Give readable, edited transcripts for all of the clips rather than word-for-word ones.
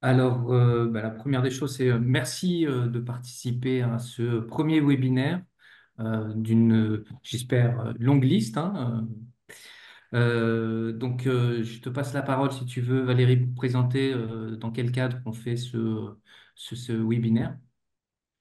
Alors, la première des choses, c'est merci de participer à ce premier webinaire j'espère, longue liste, hein. Je te passe la parole si tu veux, Valérie, pour présenter dans quel cadre on fait ce webinaire.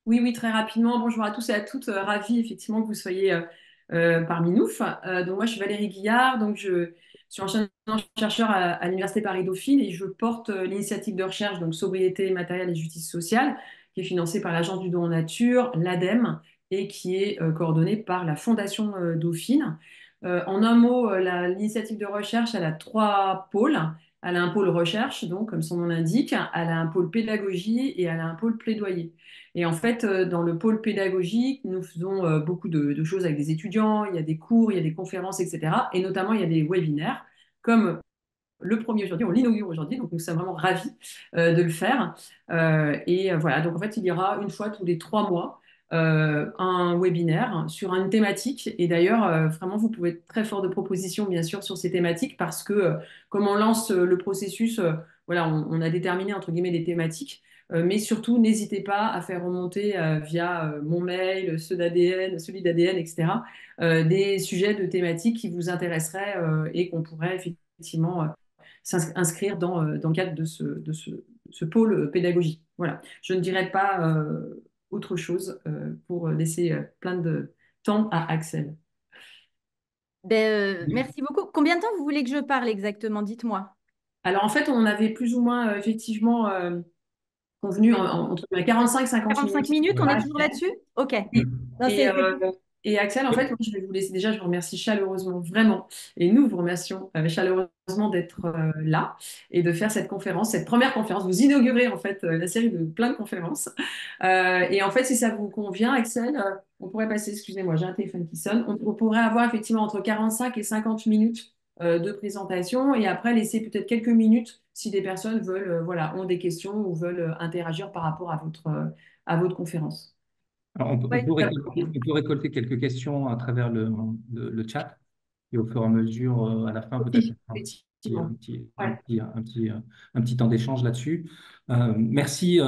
Oui, oui, très rapidement. Bonjour à tous et à toutes. Ravi effectivement que vous soyez parmi nous. Donc moi, je suis Valérie Guillard. Donc je suis enseignante-chercheur à l'Université Paris-Dauphine et je porte l'initiative de recherche donc sobriété matérielle et justice sociale, qui est financée par l'Agence du don en nature, l'ADEME, et qui est coordonnée par la Fondation Dauphine. En un mot, l'initiative de recherche, elle a trois pôles. Elle a un pôle recherche, donc comme son nom l'indique. Elle a un pôle pédagogie et elle a un pôle plaidoyer. Et en fait, dans le pôle pédagogique, nous faisons beaucoup de choses avec des étudiants, il y a des cours, il y a des conférences, etc. Et notamment, il y a des webinaires, comme le premier aujourd'hui, on l'inaugure aujourd'hui, donc nous sommes vraiment ravis de le faire. Voilà, donc en fait, il y aura une fois tous les 3 mois un webinaire sur une thématique. Et d'ailleurs, vraiment, vous pouvez être très fort de propositions, bien sûr, sur ces thématiques, parce que comme on lance le processus, voilà, on a déterminé, entre guillemets, des thématiques. Mais surtout, n'hésitez pas à faire remonter via mon mail, ceux d'ADN, celui d'ADN, etc., des sujets de thématiques qui vous intéresseraient et qu'on pourrait effectivement s'inscrire dans le cadre de ce pôle pédagogique. Voilà. Je ne dirais pas autre chose pour laisser plein de temps à Axel. Oui. Merci beaucoup. Combien de temps vous voulez que je parle exactement? Dites-moi. Alors en fait, on avait plus ou moins effectivement convenu entre 45 et 50 45 minutes. minutes, Voilà. on est Axel. toujours là-dessus? Ok. Non, Et, c'est... euh, et Axel, en fait, moi, je vais vous laisser. Déjà, je vous remercie chaleureusement, vraiment. Et nous vous remercions chaleureusement d'être là et de faire cette conférence, cette première conférence. Vous inaugurez en fait la série de plein de conférences. Et en fait, si ça vous convient, Axel, on pourrait passer, excusez-moi, j'ai un téléphone qui sonne. On pourrait avoir effectivement entre 45 et 50 minutes de présentation et après laisser peut-être quelques minutes si des personnes veulent, voilà, ont des questions ou veulent interagir par rapport à votre conférence. Alors, Ouais, on peut récolter quelques questions à travers le chat et au fur et à mesure, à la fin, peut-être aussi, un petit, un effectivement. petit, un Ouais. petit, un petit, un petit temps d'échange là-dessus. Merci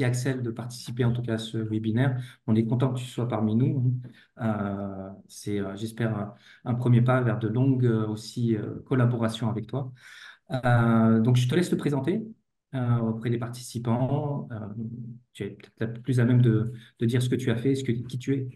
Axel de participer en tout cas à ce webinaire. On est content que tu sois parmi nous, hein. C'est, j'espère, un premier pas vers de longues aussi collaborations avec toi. Donc, je te laisse te présenter auprès des participants. Tu es peut-être la plus à même de dire ce que tu as fait, qui tu es.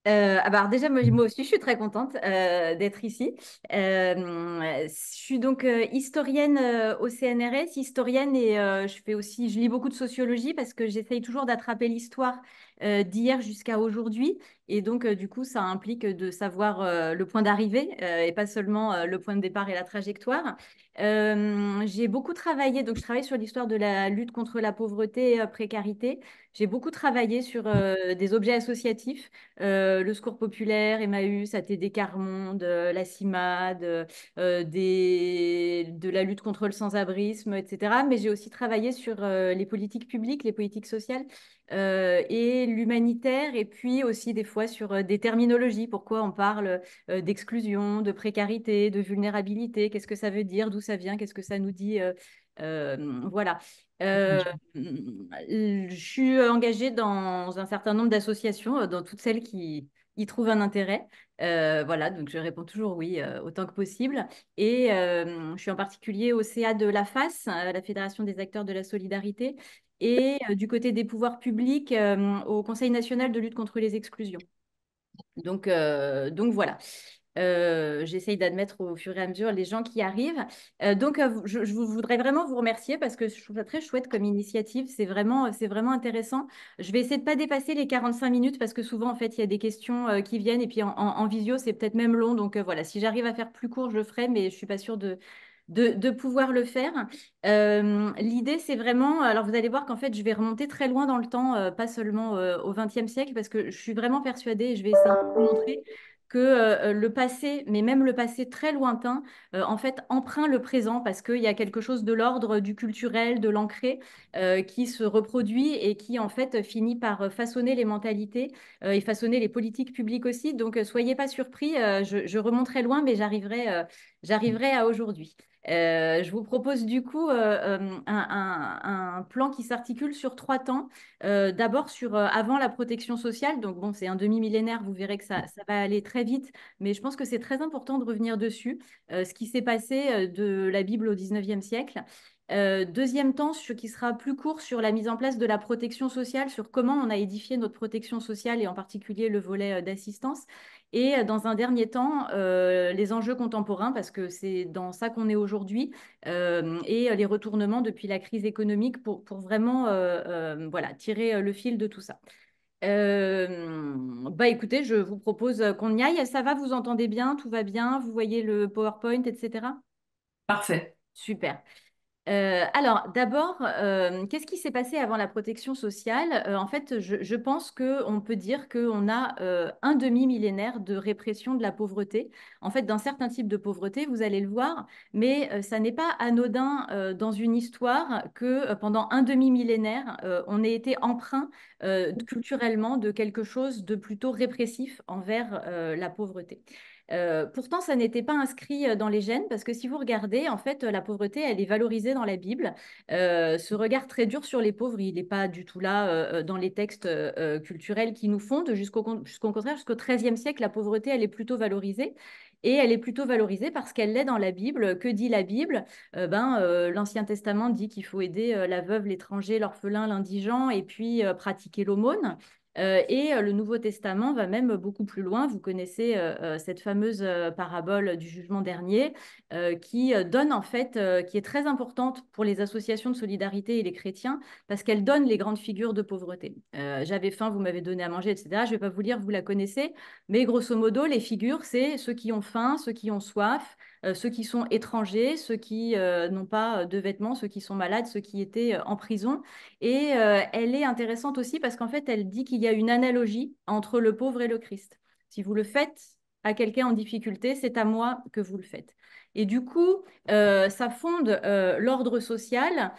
Alors déjà, moi aussi, je suis très contente d'être ici. Je suis donc historienne au CNRS, historienne et je lis beaucoup de sociologie parce que j'essaye toujours d'attraper l'histoire d'hier jusqu'à aujourd'hui. Et donc, du coup, ça implique de savoir le point d'arrivée et pas seulement le point de départ et la trajectoire. J'ai beaucoup travaillé, donc je travaille sur l'histoire de la lutte contre la pauvreté et la précarité. J'ai beaucoup travaillé sur des objets associatifs, le Secours populaire, Emmaüs, ATD Carmonde, la CIMAD, de la lutte contre le sans-abrisme, etc. Mais j'ai aussi travaillé sur les politiques publiques, les politiques sociales et l'humanitaire, et puis aussi des fois sur des terminologies. Pourquoi on parle d'exclusion, de précarité, de vulnérabilité, qu'est-ce que ça veut dire, d'où ça vient, qu'est-ce que ça nous dit. Voilà. Je suis engagée dans un certain nombre d'associations, dans toutes celles qui y trouvent un intérêt. Voilà, donc je réponds toujours oui, autant que possible. Et je suis en particulier au CA de la FAS, la Fédération des acteurs de la solidarité, et du côté des pouvoirs publics, au Conseil national de lutte contre les exclusions. Donc voilà. J'essaye d'admettre au fur et à mesure les gens qui arrivent. Je voudrais vraiment vous remercier parce que je trouve ça très chouette comme initiative. C'est vraiment intéressant. Je vais essayer de ne pas dépasser les 45 minutes parce que souvent, en fait, il y a des questions qui viennent et puis en visio, c'est peut-être même long. Donc voilà, si j'arrive à faire plus court, je le ferai, mais je ne suis pas sûre de pouvoir le faire. L'idée, c'est vraiment, alors vous allez voir qu'en fait, je vais remonter très loin dans le temps, pas seulement au XXe siècle, parce que je suis vraiment persuadée, et je vais essayer de vous montrer que le passé, mais même le passé très lointain, en fait, empreint le présent parce qu'il y a quelque chose de l'ordre du culturel, de l'ancré, qui se reproduit et qui, en fait, finit par façonner les mentalités et façonner les politiques publiques aussi. Donc, soyez pas surpris, je remonterai loin, mais j'arriverai à aujourd'hui. Je vous propose du coup un plan qui s'articule sur 3 temps. D'abord sur avant la protection sociale. Donc bon, c'est un demi-millénaire, vous verrez que ça va aller très vite, mais je pense que c'est très important de revenir dessus, ce qui s'est passé de la Bible au 19e siècle. Deuxième temps, qui sera plus court sur la mise en place de la protection sociale, sur comment on a édifié notre protection sociale et en particulier le volet d'assistance. Et dans un dernier temps, les enjeux contemporains, parce que c'est dans ça qu'on est aujourd'hui, et les retournements depuis la crise économique pour vraiment voilà, tirer le fil de tout ça. Bah écoutez, je vous propose qu'on y aille. Ça va, vous entendez bien, tout va bien, vous voyez le PowerPoint, etc. Parfait. Super. Alors, d'abord, qu'est-ce qui s'est passé avant la protection sociale? En fait, je pense qu'on peut dire qu'on a un demi-millénaire de répression de la pauvreté. En fait, d'un certain type de pauvreté, vous allez le voir, mais ça n'est pas anodin dans une histoire que pendant un demi-millénaire, on ait été empreint culturellement de quelque chose de plutôt répressif envers la pauvreté. Pourtant, ça n'était pas inscrit dans les gènes parce que si vous regardez, en fait, la pauvreté, elle est valorisée dans la Bible. Ce regard très dur sur les pauvres, il n'est pas du tout là dans les textes culturels qui nous fondent. Jusqu'au contraire, jusqu'au XIIIe siècle, la pauvreté, elle est plutôt valorisée. Et elle est plutôt valorisée parce qu'elle l'est dans la Bible. Que dit la Bible? L'Ancien Testament dit qu'il faut aider la veuve, l'étranger, l'orphelin, l'indigent et puis pratiquer l'aumône. Le Nouveau Testament va même beaucoup plus loin. Vous connaissez cette fameuse parabole du jugement dernier qui donne en fait, qui est très importante pour les associations de solidarité et les chrétiens parce qu'elle donne les grandes figures de pauvreté. J'avais faim, vous m'avez donné à manger, etc. Je ne vais pas vous lire, vous la connaissez, mais grosso modo, les figures, c'est ceux qui ont faim, ceux qui ont soif, ceux qui sont étrangers, ceux qui n'ont pas de vêtements, ceux qui sont malades, ceux qui étaient en prison. Et elle est intéressante aussi parce qu'en fait, elle dit qu'il y a une analogie entre le pauvre et le Christ. Si vous le faites à quelqu'un en difficulté, c'est à moi que vous le faites. Et du coup, ça fonde l'ordre social,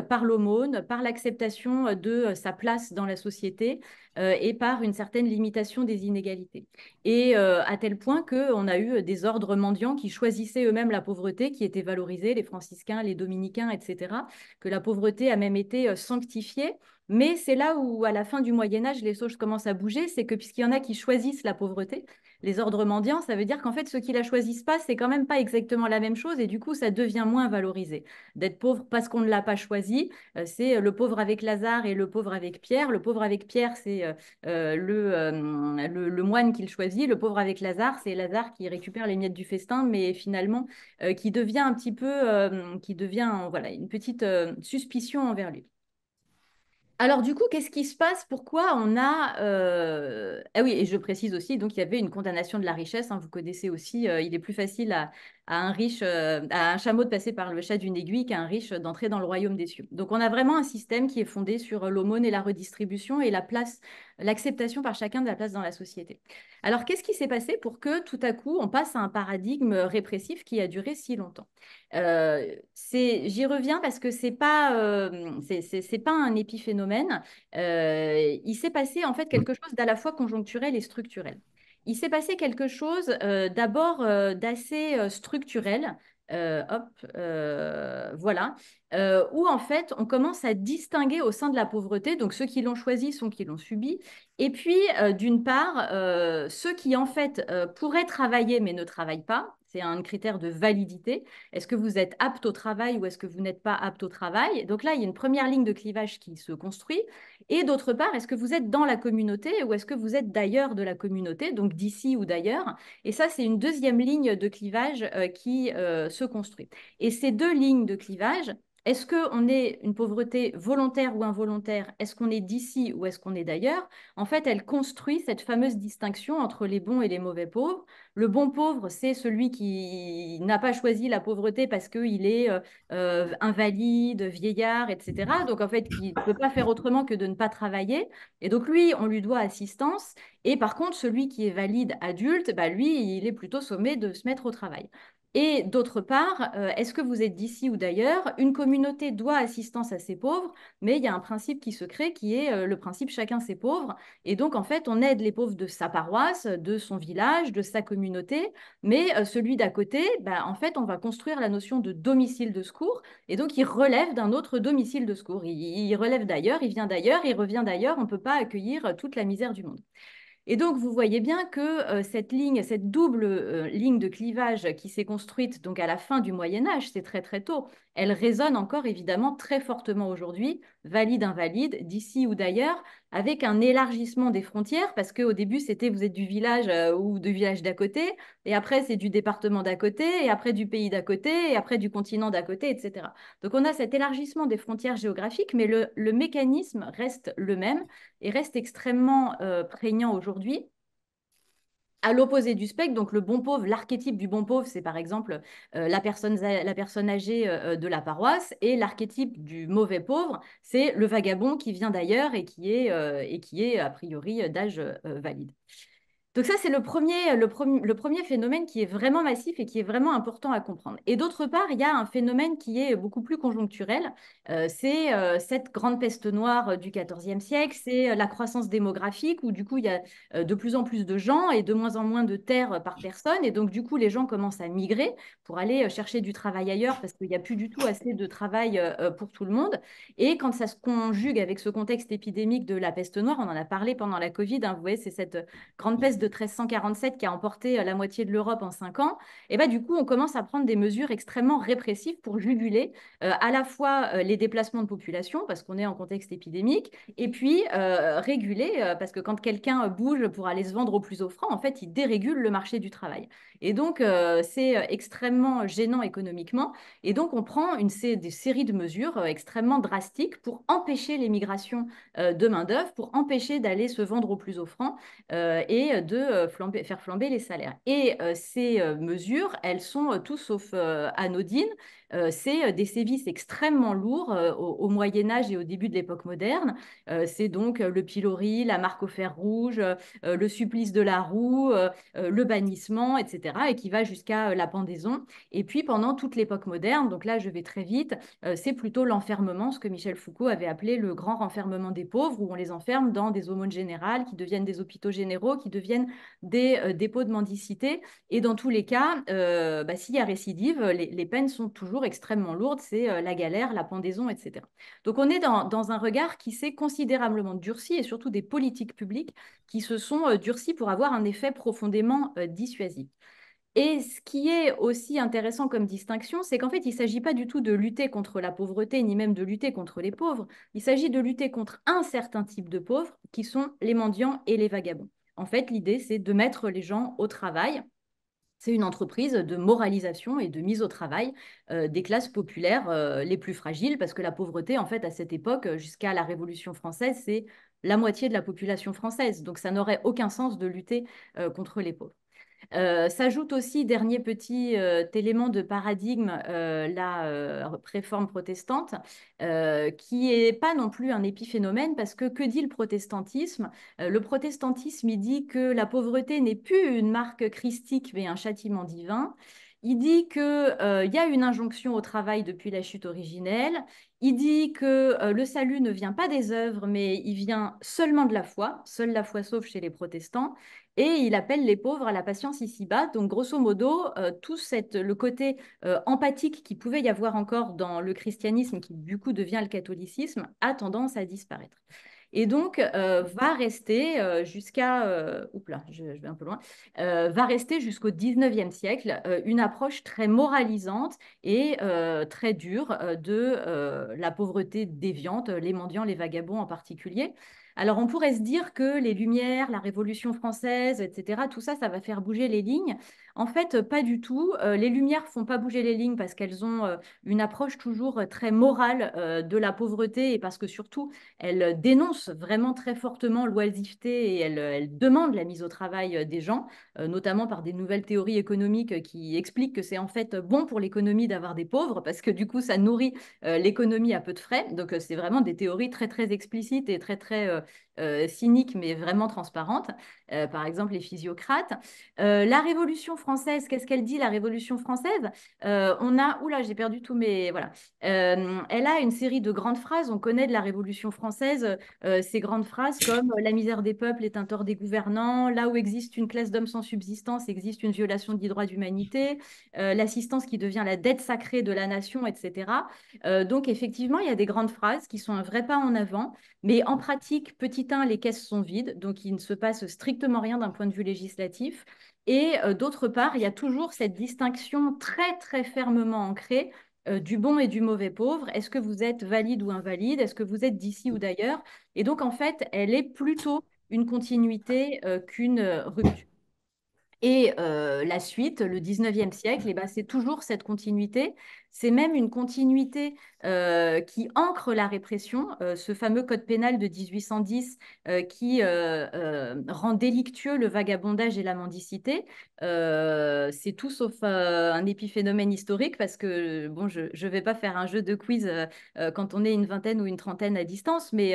par l'aumône, par l'acceptation de sa place dans la société et par une certaine limitation des inégalités. Et à tel point qu'on a eu des ordres mendiants qui choisissaient eux-mêmes la pauvreté, qui était valorisée, les franciscains, les dominicains, etc., que la pauvreté a même été sanctifiée. Mais c'est là où, à la fin du Moyen Âge, les choses commencent à bouger, c'est que puisqu'il y en a qui choisissent la pauvreté, les ordres mendiants, ça veut dire qu'en fait, ceux qui la choisissent pas, c'est quand même pas exactement la même chose, et du coup, ça devient moins valorisé. D'être pauvre parce qu'on ne l'a pas choisi, c'est le pauvre avec Lazare et le pauvre avec Pierre. Le pauvre avec Pierre, c'est le moine qui le choisit. Le pauvre avec Lazare, c'est Lazare qui récupère les miettes du festin, mais finalement, qui devient un petit peu, qui devient, voilà, une petite suspicion envers lui. Alors du coup, qu'est-ce qui se passe? Pourquoi on a... Ah oui, et je précise aussi, donc il y avait une condamnation de la richesse, hein, vous connaissez aussi, il est plus facile à un riche, à un chameau de passer par le chat d'une aiguille qu'à un riche d'entrer dans le royaume des cieux. Donc on a vraiment un système qui est fondé sur l'aumône et la redistribution et la place, l'acceptation par chacun de la place dans la société. Alors qu'est-ce qui s'est passé pour que tout à coup on passe à un paradigme répressif qui a duré si longtemps? J'y reviens parce que c'est pas un épiphénomène. Il s'est passé en fait quelque chose d'à la fois conjoncturel et structurel. Il s'est passé quelque chose d'abord d'assez structurel. Hop, voilà, où en fait on commence à distinguer au sein de la pauvreté, donc ceux qui l'ont choisi sont qui l'ont subi, et puis d'une part ceux qui en fait pourraient travailler mais ne travaillent pas, c'est un critère de validité. Est-ce que vous êtes apte au travail ou est-ce que vous n'êtes pas apte au travail? Donc là, il y a une première ligne de clivage qui se construit. Et d'autre part, est-ce que vous êtes dans la communauté ou est-ce que vous êtes d'ailleurs de la communauté, donc d'ici ou d'ailleurs? Et ça, c'est une deuxième ligne de clivage qui se construit. Et ces deux lignes de clivage, est-ce qu'on est une pauvreté volontaire ou involontaire? Est-ce qu'on est d'ici ou est-ce qu'on est d'ailleurs? En fait, elle construit cette fameuse distinction entre les bons et les mauvais pauvres. Le bon pauvre, c'est celui qui n'a pas choisi la pauvreté parce qu'il est invalide, vieillard, etc. Donc, en fait, qui ne peut pas faire autrement que de ne pas travailler. Et donc, lui, on lui doit assistance. Et par contre, celui qui est valide, adulte, bah, lui, il est plutôt sommé de se mettre au travail. Et d'autre part, est-ce que vous êtes d'ici ou d'ailleurs, une communauté doit assistance à ses pauvres, mais il y a un principe qui se crée qui est le principe chacun ses pauvres. Et donc, en fait, on aide les pauvres de sa paroisse, de son village, de sa communauté, mais celui d'à côté, bah, en fait, on va construire la notion de domicile de secours, et donc il relève d'un autre domicile de secours. Il relève d'ailleurs, il vient d'ailleurs, il revient d'ailleurs, on ne peut pas accueillir toute la misère du monde. Et donc, vous voyez bien que cette ligne, cette double ligne de clivage qui s'est construite donc à la fin du Moyen Âge, c'est très très tôt, elle résonne encore évidemment très fortement aujourd'hui, valide-invalide, d'ici ou d'ailleurs, avec un élargissement des frontières, parce qu'au début, c'était vous êtes du village ou du village d'à côté, et après, c'est du département d'à côté, et après du pays d'à côté, et après du continent d'à côté, etc. Donc, on a cet élargissement des frontières géographiques, mais le mécanisme reste le même et reste extrêmement prégnant aujourd'hui. À l'opposé du spectre, donc le bon pauvre, l'archétype du bon pauvre, c'est par exemple la personne âgée de la paroisse, et l'archétype du mauvais pauvre, c'est le vagabond qui vient d'ailleurs et qui est a priori d'âge valide. Donc ça, c'est le premier phénomène qui est vraiment massif et qui est vraiment important à comprendre. Et d'autre part, il y a un phénomène qui est beaucoup plus conjoncturel. C'est cette grande peste noire du XIVe siècle, c'est la croissance démographique où du coup, il y a de plus en plus de gens et de moins en moins de terres par personne. Et donc, du coup, les gens commencent à migrer pour aller chercher du travail ailleurs parce qu'il n'y a plus du tout assez de travail pour tout le monde. Et quand ça se conjugue avec ce contexte épidémique de la peste noire, on en a parlé pendant la Covid, hein, vous voyez, c'est cette grande peste de 1347 qui a emporté la moitié de l'Europe en 5 ans, et bah, du coup, on commence à prendre des mesures extrêmement répressives pour juguler à la fois les déplacements de population, parce qu'on est en contexte épidémique, et puis réguler, parce que quand quelqu'un bouge pour aller se vendre au plus offrant, en fait, il dérégule le marché du travail. Et donc, c'est extrêmement gênant économiquement. Et donc, on prend des séries de mesures extrêmement drastiques pour empêcher l'émigration de main-d'œuvre, pour empêcher d'aller se vendre au plus offrant et de faire flamber les salaires. Et ces mesures, elles sont tout sauf anodines. C'est des sévices extrêmement lourds au Moyen Âge et au début de l'époque moderne. C'est donc le pilori, la marque au fer rouge, le supplice de la roue, le bannissement, etc. et qui va jusqu'à la pendaison. Et puis pendant toute l'époque moderne, donc là je vais très vite, c'est plutôt l'enfermement, ce que Michel Foucault avait appelé le grand renfermement des pauvres, où on les enferme dans des aumônes générales qui deviennent des hôpitaux généraux, qui deviennent des dépôts de mendicité. Et dans tous les cas, s'il y a récidive, les peines sont toujours extrêmement lourdes, c'est la galère, la pendaison, etc. Donc on est dans un regard qui s'est considérablement durci et surtout des politiques publiques qui se sont durcies pour avoir un effet profondément dissuasif. Et ce qui est aussi intéressant comme distinction, c'est qu'en fait, il ne s'agit pas du tout de lutter contre la pauvreté, ni même de lutter contre les pauvres. Il s'agit de lutter contre un certain type de pauvres, qui sont les mendiants et les vagabonds. En fait, l'idée, c'est de mettre les gens au travail. C'est une entreprise de moralisation et de mise au travail des classes populaires les plus fragiles, parce que la pauvreté, en fait, à cette époque, jusqu'à la Révolution française, c'est la moitié de la population française. Donc, ça n'aurait aucun sens de lutter contre les pauvres. S'ajoute aussi, dernier petit élément de paradigme, la réforme protestante, qui n'est pas non plus un épiphénomène, parce que dit le protestantisme? Le protestantisme, il dit que la pauvreté n'est plus une marque christique, mais un châtiment divin. Il dit qu'il y a une injonction au travail depuis la chute originelle. Il dit que le salut ne vient pas des œuvres, mais il vient seulement de la foi. Seule la foi sauve chez les protestants. Et il appelle les pauvres à la patience ici-bas. Donc, grosso modo, le côté empathique qui pouvait y avoir encore dans le christianisme, qui du coup devient le catholicisme, a tendance à disparaître. Et donc, va rester oups là, je vais un peu loin, va rester jusqu'au 19e siècle une approche très moralisante et très dure de la pauvreté déviante, les mendiants, les vagabonds en particulier. Alors, on pourrait se dire que les Lumières, la Révolution française, etc., tout ça, ça va faire bouger les lignes. En fait, pas du tout. Les Lumières font pas bouger les lignes parce qu'elles ont une approche toujours très morale de la pauvreté et parce que surtout, elles dénoncent vraiment très fortement l'oisiveté et elles demandent la mise au travail des gens, notamment par des nouvelles théories économiques qui expliquent que c'est en fait bon pour l'économie d'avoir des pauvres parce que du coup, ça nourrit l'économie à peu de frais. Donc, c'est vraiment des théories très, très explicites et très, très cyniques, mais vraiment transparentes. Par exemple, les physiocrates. La Révolution française, qu'est-ce qu'elle dit, la Révolution française? On a, oula, j'ai perdu tous mes, voilà. Elle a une série de grandes phrases. On connaît de la Révolution française ces grandes phrases comme la misère des peuples est un tort des gouvernants, là où existe une classe d'hommes sans subsistance, existe une violation des droits d'humanité, l'assistance qui devient la dette sacrée de la nation, etc. Donc effectivement, il y a des grandes phrases qui sont un vrai pas en avant, mais en pratique, petit 1, les caisses sont vides, donc il ne se passe strictement rien d'un point de vue législatif. Et d'autre part, il y a toujours cette distinction très, très fermement ancrée du bon et du mauvais pauvre. Est-ce que vous êtes valide ou invalide? Est-ce que vous êtes d'ici ou d'ailleurs? Et donc, en fait, elle est plutôt une continuité qu'une rupture. Et la suite, le 19e siècle, eh ben, c'est toujours cette continuité. C'est même une continuité qui ancre la répression. Ce fameux code pénal de 1810 qui rend délictueux le vagabondage et la mendicité. C'est tout sauf un épiphénomène historique parce que, bon, je ne vais pas faire un jeu de quiz quand on est une vingtaine ou une trentaine à distance, mais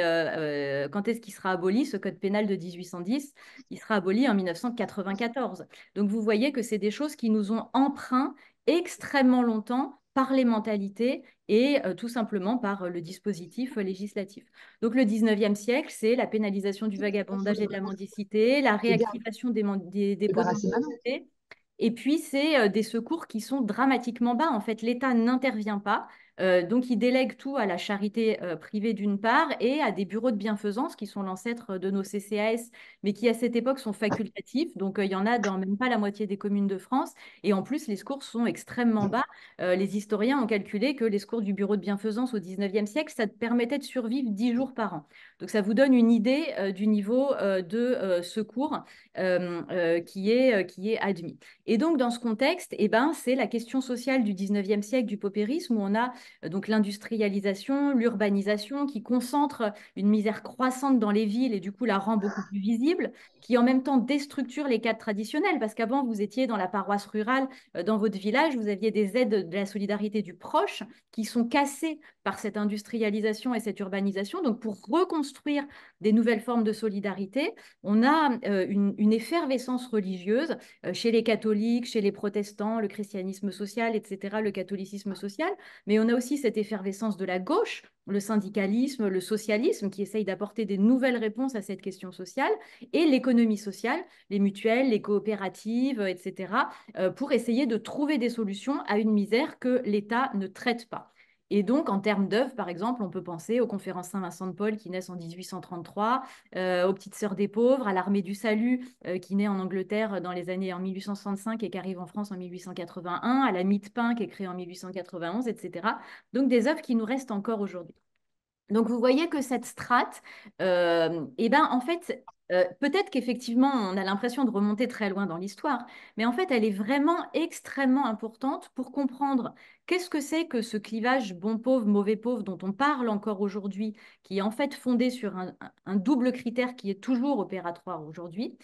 quand est-ce qu'il sera aboli, ce code pénal de 1810? Il sera aboli en 1994. Donc, vous voyez que c'est des choses qui nous ont emprunts extrêmement longtemps par les mentalités et tout simplement par le dispositif législatif. Donc, le 19e siècle, c'est la pénalisation du vagabondage et de la mendicité, la réactivation des potentialités. Et puis, c'est des secours qui sont dramatiquement bas. En fait, l'État n'intervient pas. Donc, il délègue tout à la charité privée d'une part et à des bureaux de bienfaisance qui sont l'ancêtre de nos CCAS, mais qui à cette époque sont facultatifs. Donc, il y en a dans même pas la moitié des communes de France. Et en plus, les secours sont extrêmement bas. Les historiens ont calculé que les secours du bureau de bienfaisance au 19e siècle, ça te permettait de survivre 10 jours par an. Donc, ça vous donne une idée du niveau de secours qui est admis. Et donc, dans ce contexte, eh ben, c'est la question sociale du 19e siècle, du paupérisme, où on a donc l'industrialisation, l'urbanisation qui concentre une misère croissante dans les villes et du coup la rend beaucoup plus visible, qui en même temps déstructure les cadres traditionnels, parce qu'avant, vous étiez dans la paroisse rurale, dans votre village, vous aviez des aides de la solidarité du proche qui sont cassées par cette industrialisation et cette urbanisation. Donc, pour reconstruire des nouvelles formes de solidarité, on a une effervescence religieuse chez les catholiques, chez les protestants, le christianisme social, etc., le catholicisme social, mais on a aussi cette effervescence de la gauche, le syndicalisme, le socialisme, qui essaye d'apporter des nouvelles réponses à cette question sociale, et l'économie sociale, les mutuelles, les coopératives, etc., pour essayer de trouver des solutions à une misère que l'État ne traite pas. Et donc, en termes d'œuvres, par exemple, on peut penser aux conférences Saint-Vincent de Paul qui naissent en 1833, aux Petites Sœurs des Pauvres, à l'Armée du Salut qui naît en Angleterre dans les années en 1865 et qui arrive en France en 1881, à la Mie-de-Pain qui est créée en 1891, etc. Donc, des œuvres qui nous restent encore aujourd'hui. Donc, vous voyez que cette strate, eh ben, en fait, peut-être qu'effectivement, on a l'impression de remonter très loin dans l'histoire, mais en fait, elle est vraiment extrêmement importante pour comprendre qu'est-ce que c'est que ce clivage bon-pauvre, mauvais-pauvre dont on parle encore aujourd'hui, qui est en fait fondé sur un double critère qui est toujours opératoire aujourd'hui.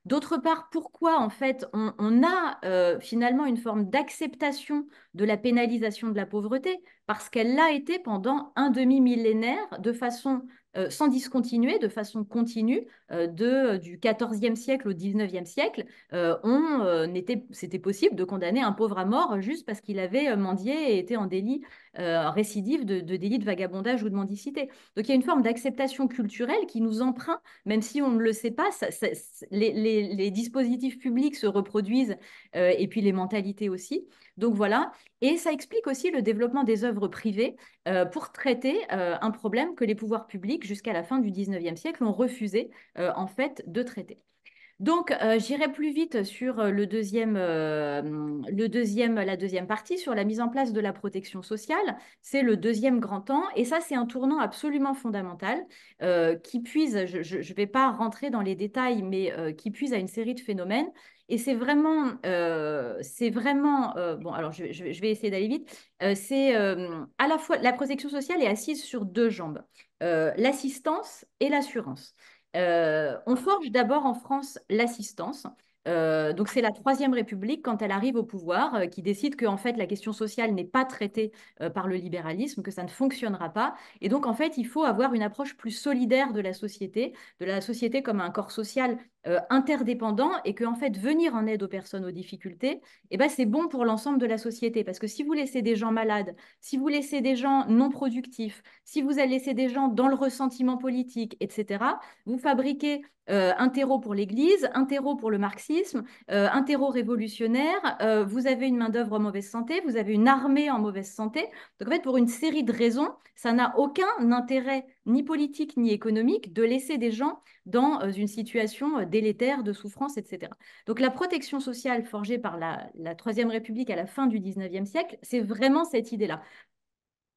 D'autre part, pourquoi en fait on a finalement une forme d'acceptation de la pénalisation de la pauvreté? Parce qu'elle l'a été pendant un demi-millénaire de façon sans discontinuer, de façon continue, du XIVe siècle au XIXe siècle, c'était possible de condamner un pauvre à mort juste parce qu'il avait mendié et été en délit récidif de délit de vagabondage ou de mendicité. Donc il y a une forme d'acceptation culturelle qui nous emprunte, même si on ne le sait pas, les dispositifs publics se reproduisent et puis les mentalités aussi. Donc voilà, et ça explique aussi le développement des œuvres privées pour traiter un problème que les pouvoirs publics, jusqu'à la fin du XIXe siècle, ont refusé en fait de traiter. Donc, j'irai plus vite sur la deuxième partie, sur la mise en place de la protection sociale. C'est le deuxième grand temps. Et ça, c'est un tournant absolument fondamental qui puise, je ne vais pas rentrer dans les détails, mais qui puise à une série de phénomènes. Et c'est vraiment, bon, alors je vais essayer d'aller vite. C'est à la fois, la protection sociale est assise sur deux jambes, l'assistance et l'assurance. On forge d'abord en France l'assistance. Donc c'est la Troisième République, quand elle arrive au pouvoir, qui décide que en fait, la question sociale n'est pas traitée par le libéralisme, que ça ne fonctionnera pas. Et donc, en fait, il faut avoir une approche plus solidaire de la société comme un corps social interdépendant, et que en fait, venir en aide aux personnes aux difficultés, eh ben, c'est bon pour l'ensemble de la société. Parce que si vous laissez des gens malades, si vous laissez des gens non productifs, si vous laissez des gens dans le ressentiment politique, etc., vous fabriquez un terreau pour l'Église, un terreau pour le marxisme, un terreau révolutionnaire, vous avez une main-d'œuvre en mauvaise santé, vous avez une armée en mauvaise santé. Donc en fait, pour une série de raisons, ça n'a aucun intérêt ni politique ni économique de laisser des gens dans une situation délétère de souffrance, etc. Donc la protection sociale forgée par la Troisième République à la fin du 19e siècle, c'est vraiment cette idée-là.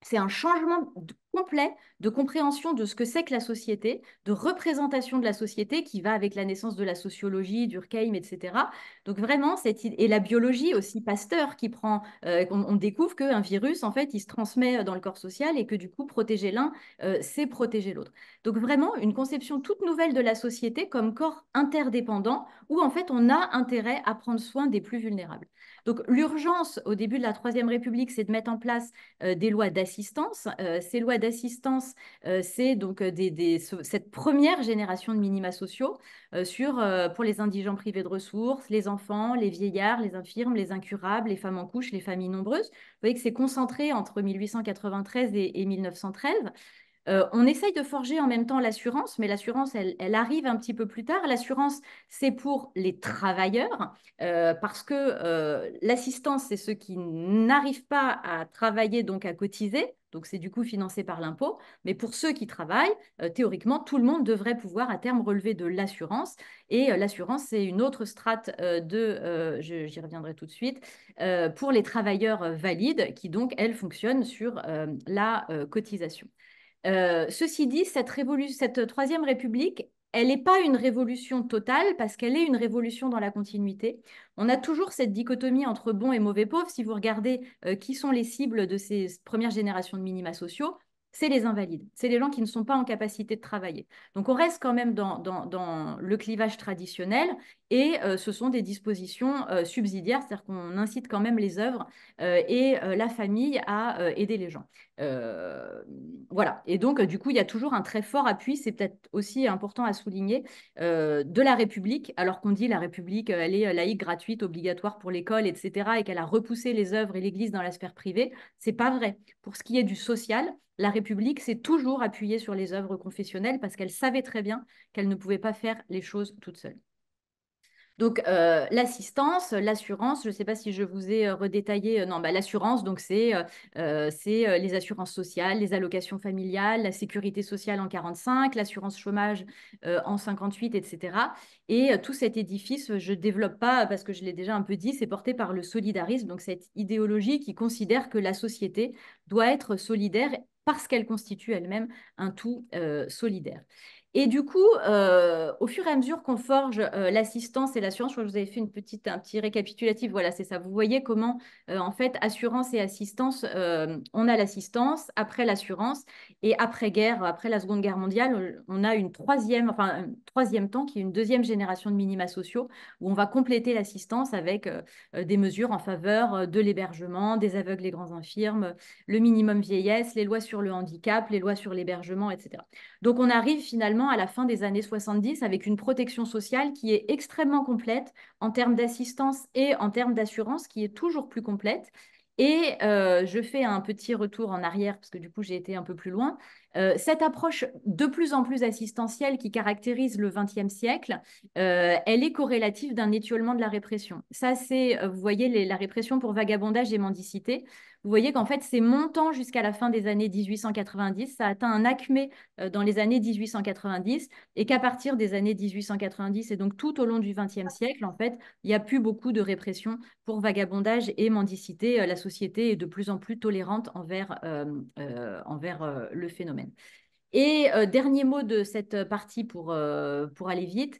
C'est un changement complet de compréhension de ce que c'est que la société, de représentation de la société qui va avec la naissance de la sociologie, Durkheim, etc. Donc vraiment, et la biologie aussi, Pasteur, qui prend, on découvre qu'un virus, en fait, il se transmet dans le corps social et que du coup, protéger l'un, c'est protéger l'autre. Donc vraiment, une conception toute nouvelle de la société comme corps interdépendant où en fait, on a intérêt à prendre soin des plus vulnérables. Donc l'urgence au début de la Troisième République, c'est de mettre en place des lois d'assistance. Ces lois d'assistance, c'est donc cette première génération de minima sociaux pour les indigents privés de ressources, les enfants, les vieillards, les infirmes, les incurables, les femmes en couche, les familles nombreuses. Vous voyez que c'est concentré entre 1893 et 1913. On essaye de forger en même temps l'assurance, mais l'assurance, elle arrive un petit peu plus tard. L'assurance, c'est pour les travailleurs, parce que l'assistance, c'est ceux qui n'arrivent pas à travailler, donc à cotiser. Donc, c'est du coup financé par l'impôt. Mais pour ceux qui travaillent, théoriquement, tout le monde devrait pouvoir à terme relever de l'assurance. Et l'assurance, c'est une autre strate j'y reviendrai tout de suite, pour les travailleurs valides, qui donc, elles, fonctionnent sur la cotisation. Ceci dit, cette Troisième République, elle n'est pas une révolution totale parce qu'elle est une révolution dans la continuité. On a toujours cette dichotomie entre bons et mauvais pauvres. Si vous regardez qui sont les cibles de ces premières générations de minima sociaux, c'est les invalides, c'est les gens qui ne sont pas en capacité de travailler. Donc on reste quand même dans le clivage traditionnel, et ce sont des dispositions subsidiaires, c'est-à-dire qu'on incite quand même les œuvres et la famille à aider les gens. Euh, voilà. Et donc, du coup, il y a toujours un très fort appui, c'est peut-être aussi important à souligner, de la République, alors qu'on dit la République, elle est laïque, gratuite, obligatoire pour l'école, etc., et qu'elle a repoussé les œuvres et l'Église dans la sphère privée. C'est pas vrai. Pour ce qui est du social, la République s'est toujours appuyée sur les œuvres confessionnelles parce qu'elle savait très bien qu'elle ne pouvait pas faire les choses toute seule. Donc, l'assistance, l'assurance, je ne sais pas si je vous ai redétaillé. Non, bah, l'assurance, donc c'est les assurances sociales, les allocations familiales, la sécurité sociale en 45, l'assurance chômage en 58, etc. Et tout cet édifice, je ne développe pas parce que je l'ai déjà un peu dit, c'est porté par le solidarisme, donc cette idéologie qui considère que la société doit être solidaire parce qu'elle constitue elle-même un tout solidaire. Et du coup, au fur et à mesure qu'on forge l'assistance et l'assurance, je crois que vous avez fait un petit récapitulatif. Voilà, c'est ça. Vous voyez comment, en fait, assurance et assistance, on a l'assistance, après l'assurance, et après-guerre, après la Seconde Guerre mondiale, on a un troisième temps qui est une deuxième génération de minima sociaux où on va compléter l'assistance avec des mesures en faveur de l'hébergement, des aveugles et grands infirmes, le minimum vieillesse, les lois sur le handicap, les lois sur l'hébergement, etc. Donc, on arrive finalement à la fin des années 70 avec une protection sociale qui est extrêmement complète en termes d'assistance et en termes d'assurance, qui est toujours plus complète. Et je fais un petit retour en arrière parce que du coup, j'ai été un peu plus loin. Cette approche de plus en plus assistentielle qui caractérise le XXe siècle, elle est corrélative d'un étiolement de la répression. Ça, c'est, vous voyez, la répression pour vagabondage et mendicité. Vous voyez qu'en fait, c'est montant jusqu'à la fin des années 1890. Ça atteint un acmé dans les années 1890 et qu'à partir des années 1890 et donc tout au long du XXe siècle, en fait, il n'y a plus beaucoup de répression pour vagabondage et mendicité. La société est de plus en plus tolérante envers le phénomène. Et dernier mot de cette partie pour aller vite,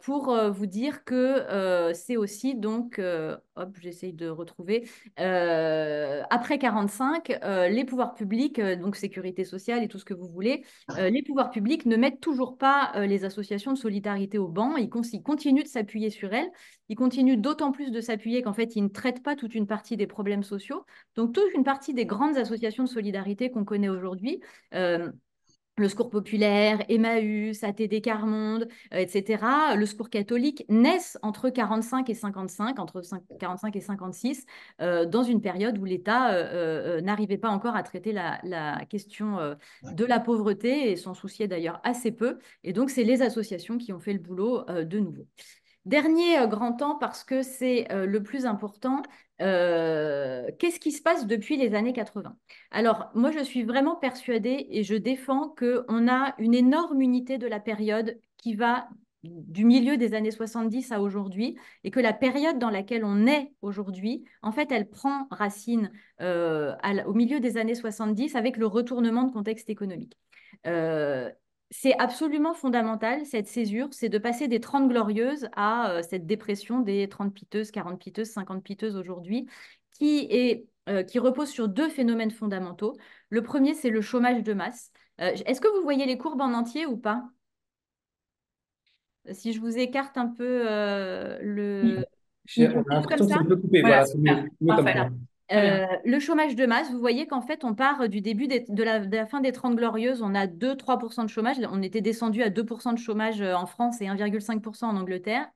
pour vous dire que c'est aussi donc, hop, j'essaye de retrouver, après 45, les pouvoirs publics, donc sécurité sociale et tout ce que vous voulez, les pouvoirs publics ne mettent toujours pas les associations de solidarité au banc, ils continuent de s'appuyer sur elles, ils continuent d'autant plus de s'appuyer qu'en fait, ils ne traitent pas toute une partie des problèmes sociaux. Donc, toute une partie des grandes associations de solidarité qu'on connaît aujourd'hui, le Secours populaire, Emmaüs, ATD Quart Monde, etc., le Secours catholique naissent entre 45 et 55, entre 45 et 56, dans une période où l'État n'arrivait pas encore à traiter la question de la pauvreté et s'en souciait d'ailleurs assez peu. Et donc, c'est les associations qui ont fait le boulot de nouveau. Dernier grand temps, parce que c'est le plus important, qu'est-ce qui se passe depuis les années 80? Alors, moi, je suis vraiment persuadée et je défends qu'on a une énorme unité de la période qui va du milieu des années 70 à aujourd'hui, et que la période dans laquelle on est aujourd'hui, en fait, elle prend racine au milieu des années 70 avec le retournement de contexte économique. Euh, c'est absolument fondamental, cette césure, c'est de passer des 30 glorieuses à cette dépression des 30 piteuses, 40 piteuses, 50 piteuses aujourd'hui, qui repose sur deux phénomènes fondamentaux. Le premier, c'est le chômage de masse. Est-ce que vous voyez les courbes en entier ou pas? Si je vous écarte un peu le... On a Comme l'impression que c'est ça? un peu coupé. Voilà, Voilà, c'est super. mieux comme Parfait. ça. Très bien. Le chômage de masse, vous voyez qu'en fait, on part du début de la fin des 30 glorieuses, on a 2-3% de chômage. On était descendu à 2% de chômage en France et 1,5% en Angleterre.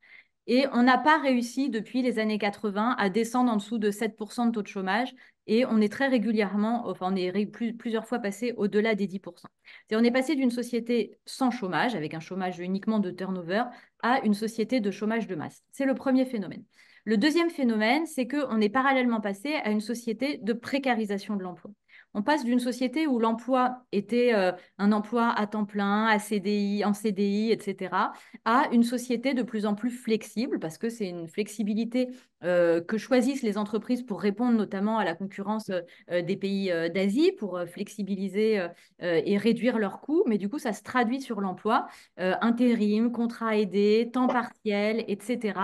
Et on n'a pas réussi depuis les années 80 à descendre en dessous de 7% de taux de chômage. Et on est très régulièrement, enfin, on est plusieurs fois passé au-delà des 10%. On est passé d'une société sans chômage, avec un chômage uniquement de turnover, à une société de chômage de masse. C'est le premier phénomène. Le deuxième phénomène, c'est qu'on est parallèlement passé à une société de précarisation de l'emploi. On passe d'une société où l'emploi était un emploi à temps plein, à CDI, en CDI, etc., à une société de plus en plus flexible, parce que c'est une flexibilité que choisissent les entreprises pour répondre notamment à la concurrence des pays d'Asie, pour flexibiliser et réduire leurs coûts. Mais du coup, ça se traduit sur l'emploi, intérim, contrat aidé, temps partiel, etc.,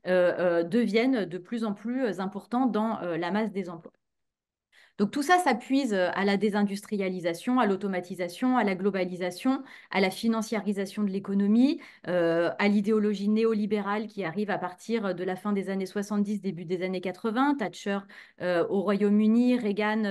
deviennent de plus en plus importants dans la masse des emplois. Donc tout ça s'appuie à la désindustrialisation, à l'automatisation, à la globalisation, à la financiarisation de l'économie, à l'idéologie néolibérale qui arrive à partir de la fin des années 70, début des années 80, Thatcher au Royaume-Uni, Reagan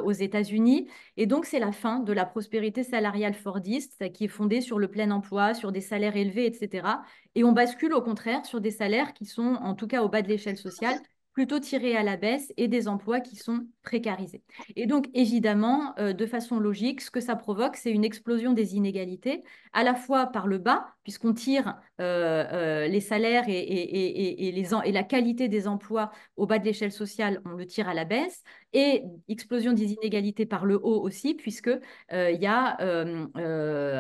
aux États-Unis. Et donc c'est la fin de la prospérité salariale fordiste qui est fondée sur le plein emploi, sur des salaires élevés, etc. Et on bascule au contraire sur des salaires qui sont, en tout cas au bas de l'échelle sociale, plutôt tirés à la baisse et des emplois qui sont précarisés. Et donc, évidemment, de façon logique, ce que ça provoque, c'est une explosion des inégalités, à la fois par le bas, puisqu'on tire les salaires et la qualité des emplois au bas de l'échelle sociale, on le tire à la baisse, et explosion des inégalités par le haut aussi, puisque il y a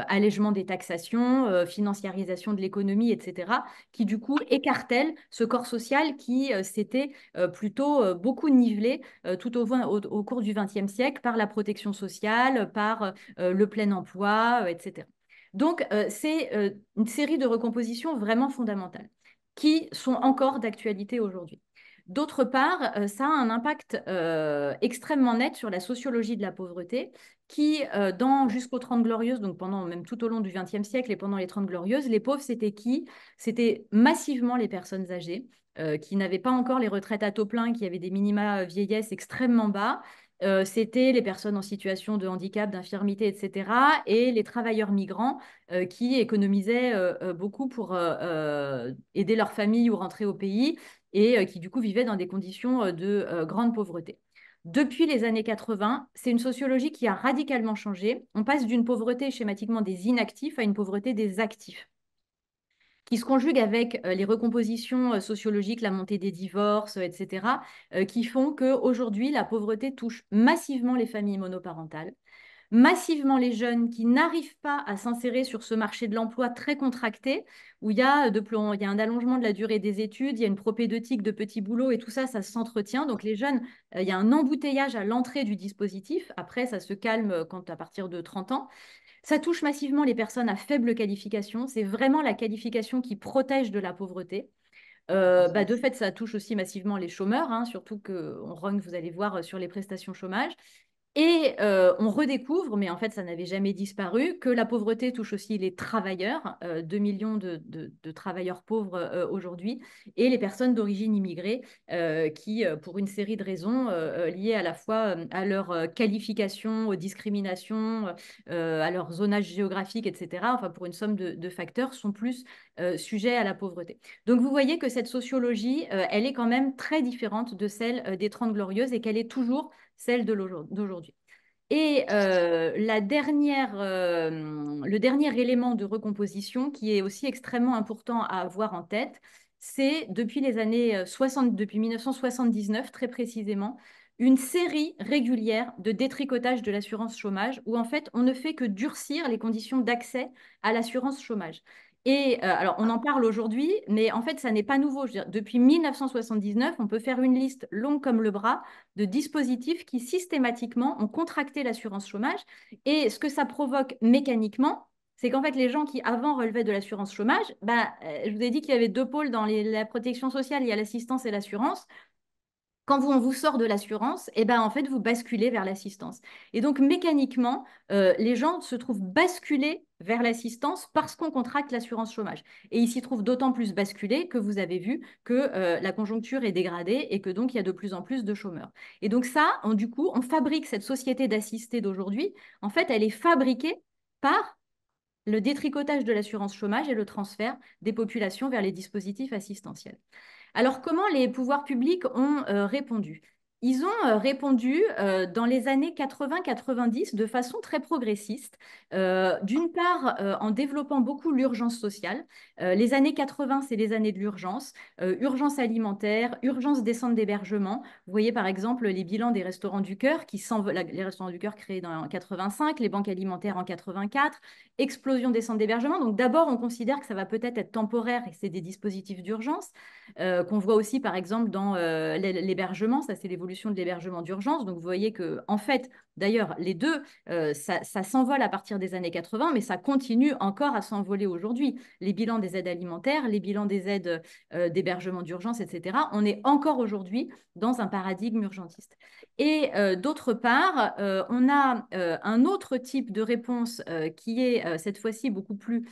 allègement des taxations, financiarisation de l'économie, etc., qui du coup écartèlent ce corps social qui s'était plutôt beaucoup nivelé tout au cours du XXe siècle par la protection sociale, par le plein emploi, etc. Donc, c'est une série de recompositions vraiment fondamentales qui sont encore d'actualité aujourd'hui. D'autre part, ça a un impact extrêmement net sur la sociologie de la pauvreté qui, jusqu'aux 30 Glorieuses, donc pendant même tout au long du XXe siècle et pendant les 30 Glorieuses, les pauvres, c'était qui? C'était massivement les personnes âgées qui n'avaient pas encore les retraites à taux plein, qui avaient des minima vieillesse extrêmement bas. C'était les personnes en situation de handicap, d'infirmité, etc. Et les travailleurs migrants qui économisaient beaucoup pour aider leur famille ou rentrer au pays et qui du coup vivaient dans des conditions de grande pauvreté. Depuis les années 80, c'est une sociologie qui a radicalement changé. On passe d'une pauvreté schématiquement des inactifs à une pauvreté des actifs, qui se conjugue avec les recompositions sociologiques, la montée des divorces, etc., qui font qu'aujourd'hui, la pauvreté touche massivement les familles monoparentales, massivement les jeunes qui n'arrivent pas à s'insérer sur ce marché de l'emploi très contracté, où il y a un allongement de la durée des études, il y a une propédeutique de petits boulots et tout ça, ça s'entretient. Donc les jeunes, il y a un embouteillage à l'entrée du dispositif. Après, ça se calme à partir de 30 ans. Ça touche massivement les personnes à faible qualification. C'est vraiment la qualification qui protège de la pauvreté. De fait, ça touche aussi massivement les chômeurs, hein, surtout qu'on rogne, vous allez voir, sur les prestations chômage. Et on redécouvre, mais en fait ça n'avait jamais disparu, que la pauvreté touche aussi les travailleurs, 2 millions de travailleurs pauvres aujourd'hui, et les personnes d'origine immigrée qui, pour une série de raisons liées à la fois à leur qualification, aux discriminations, à leur zonage géographique, etc., enfin pour une somme de facteurs, sont plus sujets à la pauvreté. Donc vous voyez que cette sociologie, elle est quand même très différente de celle des Trente Glorieuses et qu'elle est toujours celle d'aujourd'hui. Et le dernier élément de recomposition qui est aussi extrêmement important à avoir en tête, c'est depuis les années 60, depuis 1979 très précisément, une série régulière de détricotage de l'assurance chômage où en fait on ne fait que durcir les conditions d'accès à l'assurance chômage. Et alors, on en parle aujourd'hui, mais en fait, ça n'est pas nouveau. Je veux dire, depuis 1979, on peut faire une liste longue comme le bras de dispositifs qui systématiquement ont contracté l'assurance chômage. Et ce que ça provoque mécaniquement, c'est qu'en fait, les gens qui avant relevaient de l'assurance chômage, je vous ai dit qu'il y avait deux pôles dans la protection sociale, il y a l'assistance et l'assurance. Quand on vous sort de l'assurance, en fait, vous basculez vers l'assistance. Et donc, mécaniquement, les gens se trouvent basculés vers l'assistance parce qu'on contracte l'assurance chômage. Et ils s'y trouvent d'autant plus basculés que vous avez vu que la conjoncture est dégradée et que donc il y a de plus en plus de chômeurs. Et donc ça, du coup, on fabrique cette société d'assistés d'aujourd'hui. En fait, elle est fabriquée par le détricotage de l'assurance chômage et le transfert des populations vers les dispositifs assistentiels. Alors, comment les pouvoirs publics ont répondu? Ils ont répondu dans les années 80-90 de façon très progressiste. D'une part, en développant beaucoup l'urgence sociale. Les années 80, c'est les années de l'urgence. Urgence alimentaire, urgence des centres d'hébergement. Vous voyez par exemple les bilans des restaurants du cœur, les restaurants du cœur créés en 85, les banques alimentaires en 84, explosion des centres d'hébergement. Donc d'abord, on considère que ça va peut-être être temporaire et que c'est des dispositifs d'urgence. Qu'on voit aussi par exemple dans l'hébergement, ça c'est l'évolution de l'hébergement d'urgence. Donc vous voyez que en fait, d'ailleurs, les deux, ça s'envole à partir des années 80, mais ça continue encore à s'envoler aujourd'hui. Les bilans des aides alimentaires, les bilans des aides d'hébergement d'urgence, etc. On est encore aujourd'hui dans un paradigme urgentiste. Et d'autre part, on a un autre type de réponse qui est cette fois-ci beaucoup plus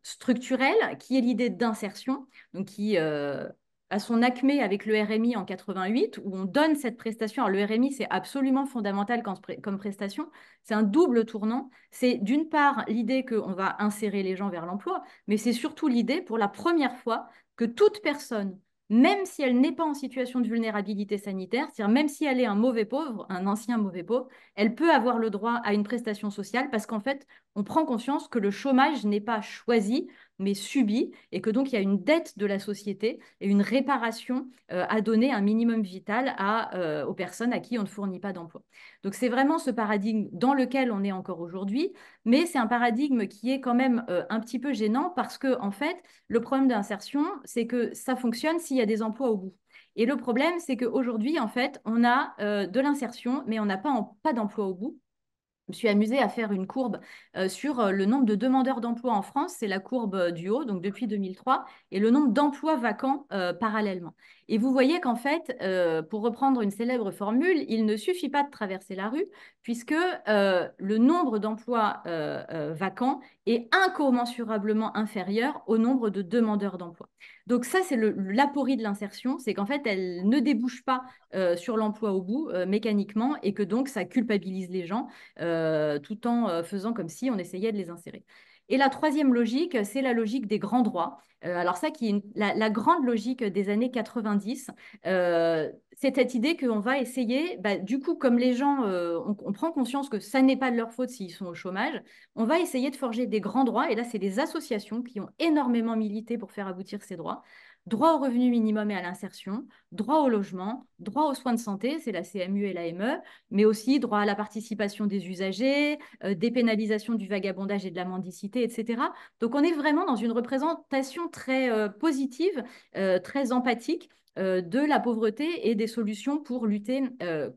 structurelle, qui est l'idée d'insertion, donc qui a son acmé avec le RMI en 88, où on donne cette prestation. Alors, le RMI, c'est absolument fondamental comme prestation. C'est un double tournant. C'est d'une part l'idée qu'on va insérer les gens vers l'emploi, mais c'est surtout l'idée, pour la première fois, que toute personne, même si elle n'est pas en situation de vulnérabilité sanitaire, c'est-à-dire même si elle est un mauvais pauvre, un ancien mauvais pauvre, elle peut avoir le droit à une prestation sociale parce qu'en fait, on prend conscience que le chômage n'est pas choisi, mais subi, et que donc il y a une dette de la société et une réparation à donner un minimum vital aux personnes à qui on ne fournit pas d'emploi. Donc c'est vraiment ce paradigme dans lequel on est encore aujourd'hui, mais c'est un paradigme qui est quand même un petit peu gênant parce que, en fait, le problème d'insertion, c'est que ça fonctionne s'il y a des emplois au bout. Et le problème, c'est qu'aujourd'hui, en fait, on a de l'insertion, mais on n'a pas d'emploi au bout. Je me suis amusée à faire une courbe sur le nombre de demandeurs d'emploi en France. C'est la courbe du haut, donc depuis 2003, et le nombre d'emplois vacants parallèlement. Et vous voyez qu'en fait, pour reprendre une célèbre formule, il ne suffit pas de traverser la rue, puisque le nombre d'emplois vacants est incommensurablement inférieur au nombre de demandeurs d'emploi. Donc ça, c'est l'aporie de l'insertion, c'est qu'en fait, elle ne débouche pas sur l'emploi au bout mécaniquement, et que donc ça culpabilise les gens tout en faisant comme si on essayait de les insérer. Et la troisième logique, c'est la logique des grands droits. Alors ça, qui est la grande logique des années 90, c'est cette idée qu'on va essayer, du coup, comme les gens, on prend conscience que ça n'est pas de leur faute s'ils sont au chômage, on va essayer de forger des grands droits. Et là, c'est des associations qui ont énormément milité pour faire aboutir ces droits. droit au revenu minimum et à l'insertion, droit au logement, droit aux soins de santé, c'est la CMU et l'AME, mais aussi droit à la participation des usagers, dépénalisation du vagabondage et de la mendicité, etc. Donc on est vraiment dans une représentation très positive, très empathique de la pauvreté et des solutions pour lutter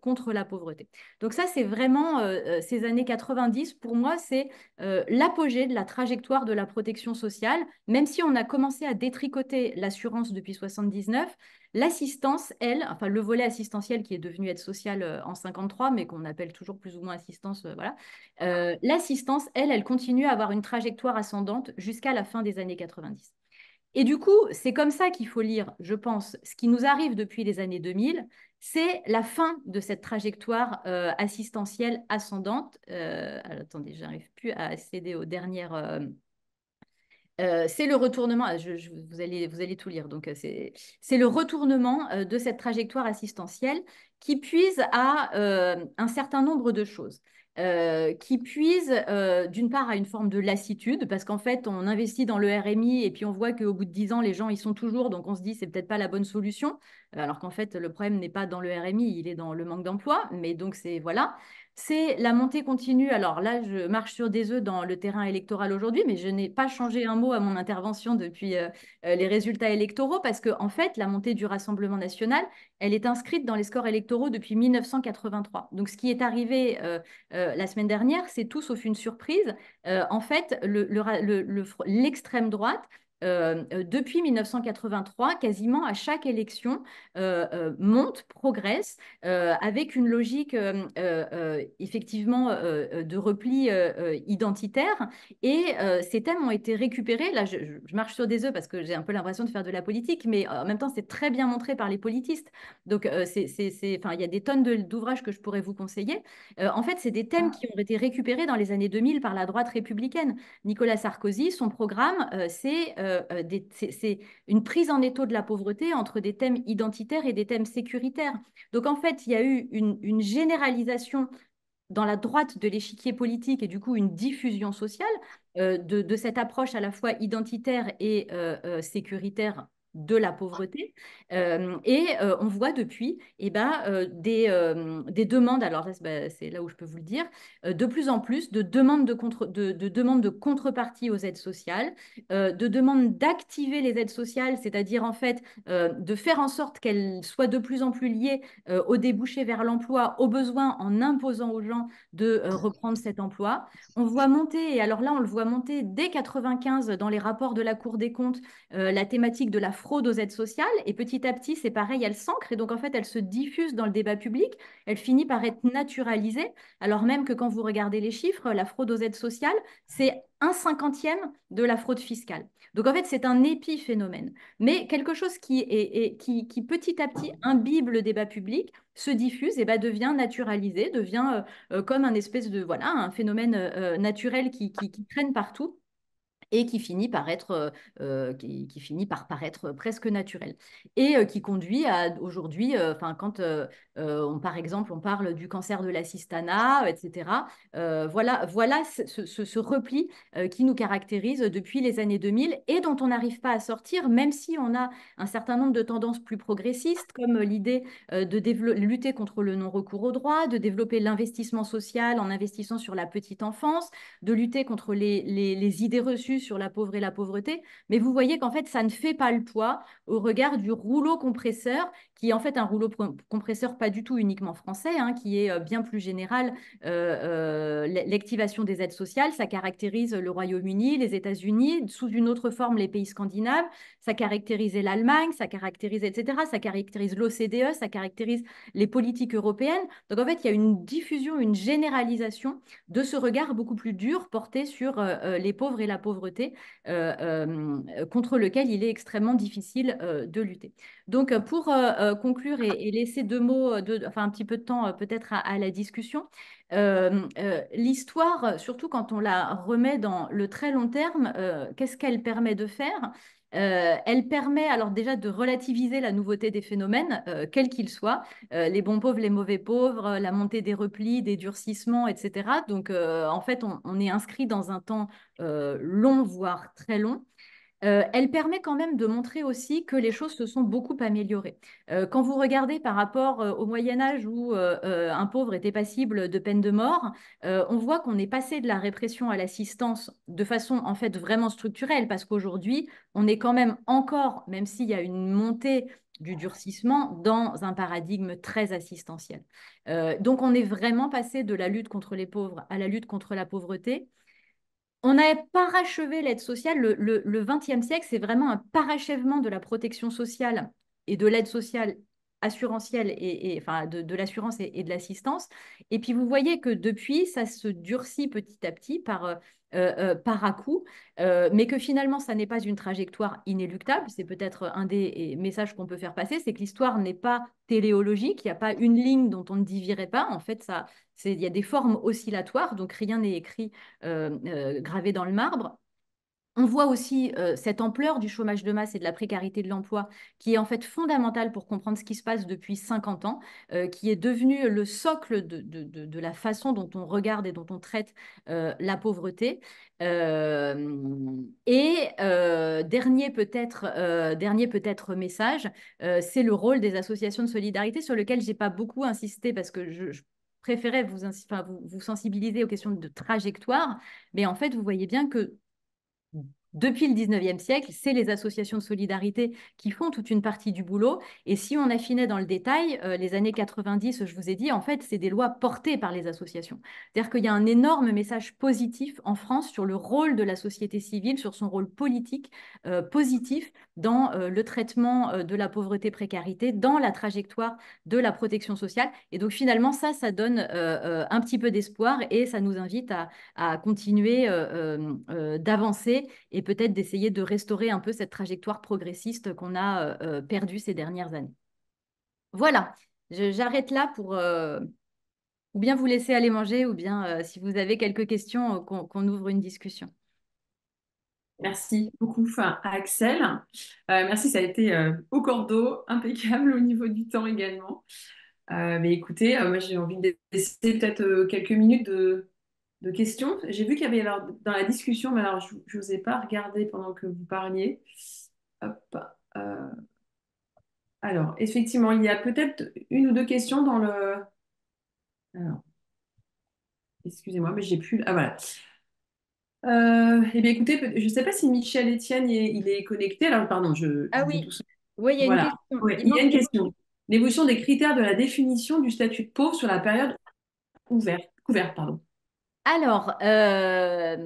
contre la pauvreté. Donc ça, c'est vraiment ces années 90, pour moi, c'est l'apogée de la trajectoire de la protection sociale. Même si on a commencé à détricoter l'assurance depuis 79, l'assistance, elle, enfin le volet assistentiel qui est devenu aide sociale en 53, mais qu'on appelle toujours plus ou moins assistance, voilà. L'assistance, elle continue à avoir une trajectoire ascendante jusqu'à la fin des années 90. Et du coup, c'est comme ça qu'il faut lire, je pense, ce qui nous arrive depuis les années 2000, c'est la fin de cette trajectoire assistentielle ascendante. Alors, attendez, j'arrive plus à accéder aux dernières. C'est le retournement, vous allez tout lire, donc c'est le retournement de cette trajectoire assistentielle qui puise à un certain nombre de choses. Qui puise d'une part à une forme de lassitude, parce qu'en fait, on investit dans le RMI et puis on voit qu'au bout de 10 ans, les gens, ils sont toujours, donc on se dit, c'est peut-être pas la bonne solution, alors qu'en fait, le problème n'est pas dans le RMI, il est dans le manque d'emploi, mais donc c'est, voilà. C'est la montée continue. Alors là, je marche sur des œufs dans le terrain électoral aujourd'hui, mais je n'ai pas changé un mot à mon intervention depuis les résultats électoraux parce que, en fait, la montée du Rassemblement national, elle est inscrite dans les scores électoraux depuis 1983. Donc, ce qui est arrivé la semaine dernière, c'est tout sauf une surprise. En fait, l'extrême droite depuis 1983, quasiment à chaque élection, monte, progresse, avec une logique effectivement de repli identitaire. Et ces thèmes ont été récupérés. Là, je marche sur des œufs parce que j'ai un peu l'impression de faire de la politique, mais en même temps, c'est très bien montré par les politistes. Donc, enfin, il y a des tonnes d'ouvrages que je pourrais vous conseiller. En fait, c'est des thèmes qui ont été récupérés dans les années 2000 par la droite républicaine. Nicolas Sarkozy, son programme, c'est une prise en étau de la pauvreté entre des thèmes identitaires et des thèmes sécuritaires. Donc en fait, il y a eu une généralisation dans la droite de l'échiquier politique et du coup une diffusion sociale de cette approche à la fois identitaire et sécuritaire de la pauvreté. On voit depuis des demandes, alors c'est là où je peux vous le dire, de plus en plus de demandes de contrepartie aux aides sociales, de demandes d'activer les aides sociales, c'est-à-dire en fait de faire en sorte qu'elles soient de plus en plus liées aux débouchés vers l'emploi, aux besoins en imposant aux gens de reprendre cet emploi. On voit monter, et alors là on le voit monter dès 95 dans les rapports de la Cour des comptes, la thématique de la fraude aux aides sociales, et petit à petit c'est pareil, elle s'ancre, et donc en fait elle se diffuse dans le débat public, elle finit par être naturalisée, alors même que quand vous regardez les chiffres, la fraude aux aides sociales, c'est 1/50 de la fraude fiscale. Donc en fait c'est un épiphénomène, mais quelque chose qui petit à petit imbibe le débat public, se diffuse et devient naturalisé, devient comme un espèce de, voilà, un phénomène naturel qui traîne partout et qui finit par être, qui finit par paraître presque naturel. Et qui conduit à aujourd'hui, quand par exemple on parle du cancer de l'assistanat, etc., voilà ce repli qui nous caractérise depuis les années 2000 et dont on n'arrive pas à sortir, même si on a un certain nombre de tendances plus progressistes, comme l'idée de lutter contre le non-recours aux droits, de développer l'investissement social en investissant sur la petite enfance, de lutter contre les idées reçues sur la pauvre et la pauvreté, mais vous voyez qu'en fait, ça ne fait pas le poids au regard du rouleau compresseur, qui est en fait un rouleau compresseur pas du tout uniquement français, hein, qui est bien plus général. L'activation des aides sociales, ça caractérise le Royaume-Uni, les États-Unis, sous une autre forme les pays scandinaves, ça caractérisait l'Allemagne, ça caractérise, etc., ça caractérise l'OCDE, ça caractérise les politiques européennes. Donc en fait, il y a une diffusion, une généralisation de ce regard beaucoup plus dur porté sur les pauvres et la pauvreté, contre lequel il est extrêmement difficile de lutter. Donc, pour conclure et laisser deux mots, enfin un petit peu de temps peut-être à la discussion, l'histoire, surtout quand on la remet dans le très long terme, qu'est-ce qu'elle permet de faire? Elle permet alors déjà de relativiser la nouveauté des phénomènes, quels qu'ils soient, les bons pauvres, les mauvais pauvres, la montée des replis, des durcissements, etc. Donc, en fait, on est inscrit dans un temps long, voire très long. elle permet quand même de montrer aussi que les choses se sont beaucoup améliorées. Quand vous regardez par rapport au Moyen Âge où un pauvre était passible de peine de mort, on voit qu'on est passé de la répression à l'assistance de façon en fait vraiment structurelle, parce qu'aujourd'hui, on est quand même encore, même s'il y a une montée du durcissement, dans un paradigme très assistentiel. Donc on est vraiment passé de la lutte contre les pauvres à la lutte contre la pauvreté. On a parachevé l'aide sociale. Le XXe siècle, c'est vraiment un parachèvement de la protection sociale et de l'aide sociale assurantielle, enfin de l'assurance et de l'assistance. Et puis vous voyez que depuis, ça se durcit petit à petit par à-coup, mais que finalement, ça n'est pas une trajectoire inéluctable. C'est peut-être un des messages qu'on peut faire passer, c'est que l'histoire n'est pas téléologique, il n'y a pas une ligne dont on ne divirait pas. En fait, il y a des formes oscillatoires, donc rien n'est écrit gravé dans le marbre. On voit aussi cette ampleur du chômage de masse et de la précarité de l'emploi qui est en fait fondamentale pour comprendre ce qui se passe depuis 50 ans, qui est devenu le socle de la façon dont on regarde et dont on traite la pauvreté. Dernier peut-être message, c'est le rôle des associations de solidarité sur lequel j'ai pas beaucoup insisté parce que je préférais vous sensibiliser aux questions de trajectoire, mais en fait, vous voyez bien que depuis le 19e siècle, c'est les associations de solidarité qui font toute une partie du boulot. Et si on affinait dans le détail, les années 90, je vous ai dit, en fait, c'est des lois portées par les associations. C'est-à-dire qu'il y a un énorme message positif en France sur le rôle de la société civile, sur son rôle politique positif dans le traitement de la pauvreté-précarité, dans la trajectoire de la protection sociale. Et donc finalement, ça donne un petit peu d'espoir et ça nous invite à continuer d'avancer et peut-être d'essayer de restaurer un peu cette trajectoire progressiste qu'on a perdue ces dernières années. Voilà, j'arrête là pour ou bien vous laisser aller manger, ou bien si vous avez quelques questions, qu'on ouvre une discussion. Merci beaucoup à Axel. Merci, ça a été au cordeau, impeccable au niveau du temps également. Mais écoutez, moi j'ai envie de laisser peut-être quelques minutes de questions. J'ai vu qu'il y avait alors, dans la discussion, mais alors je n'osais pas regarder pendant que vous parliez. Hop, euh, alors, effectivement, il y a peut-être une ou deux questions dans le... Alors, excusez-moi, mais j'ai plus... Ah voilà. Eh bien, écoutez, je ne sais pas si Michel Etienne il est connecté. Alors, pardon, Ah je fais tout oui, ça. oui, il y a une Voilà. question. Ouais, il y a une question. L'évolution des critères de la définition du statut de pauvre sur la période couverte, pardon. Alors, la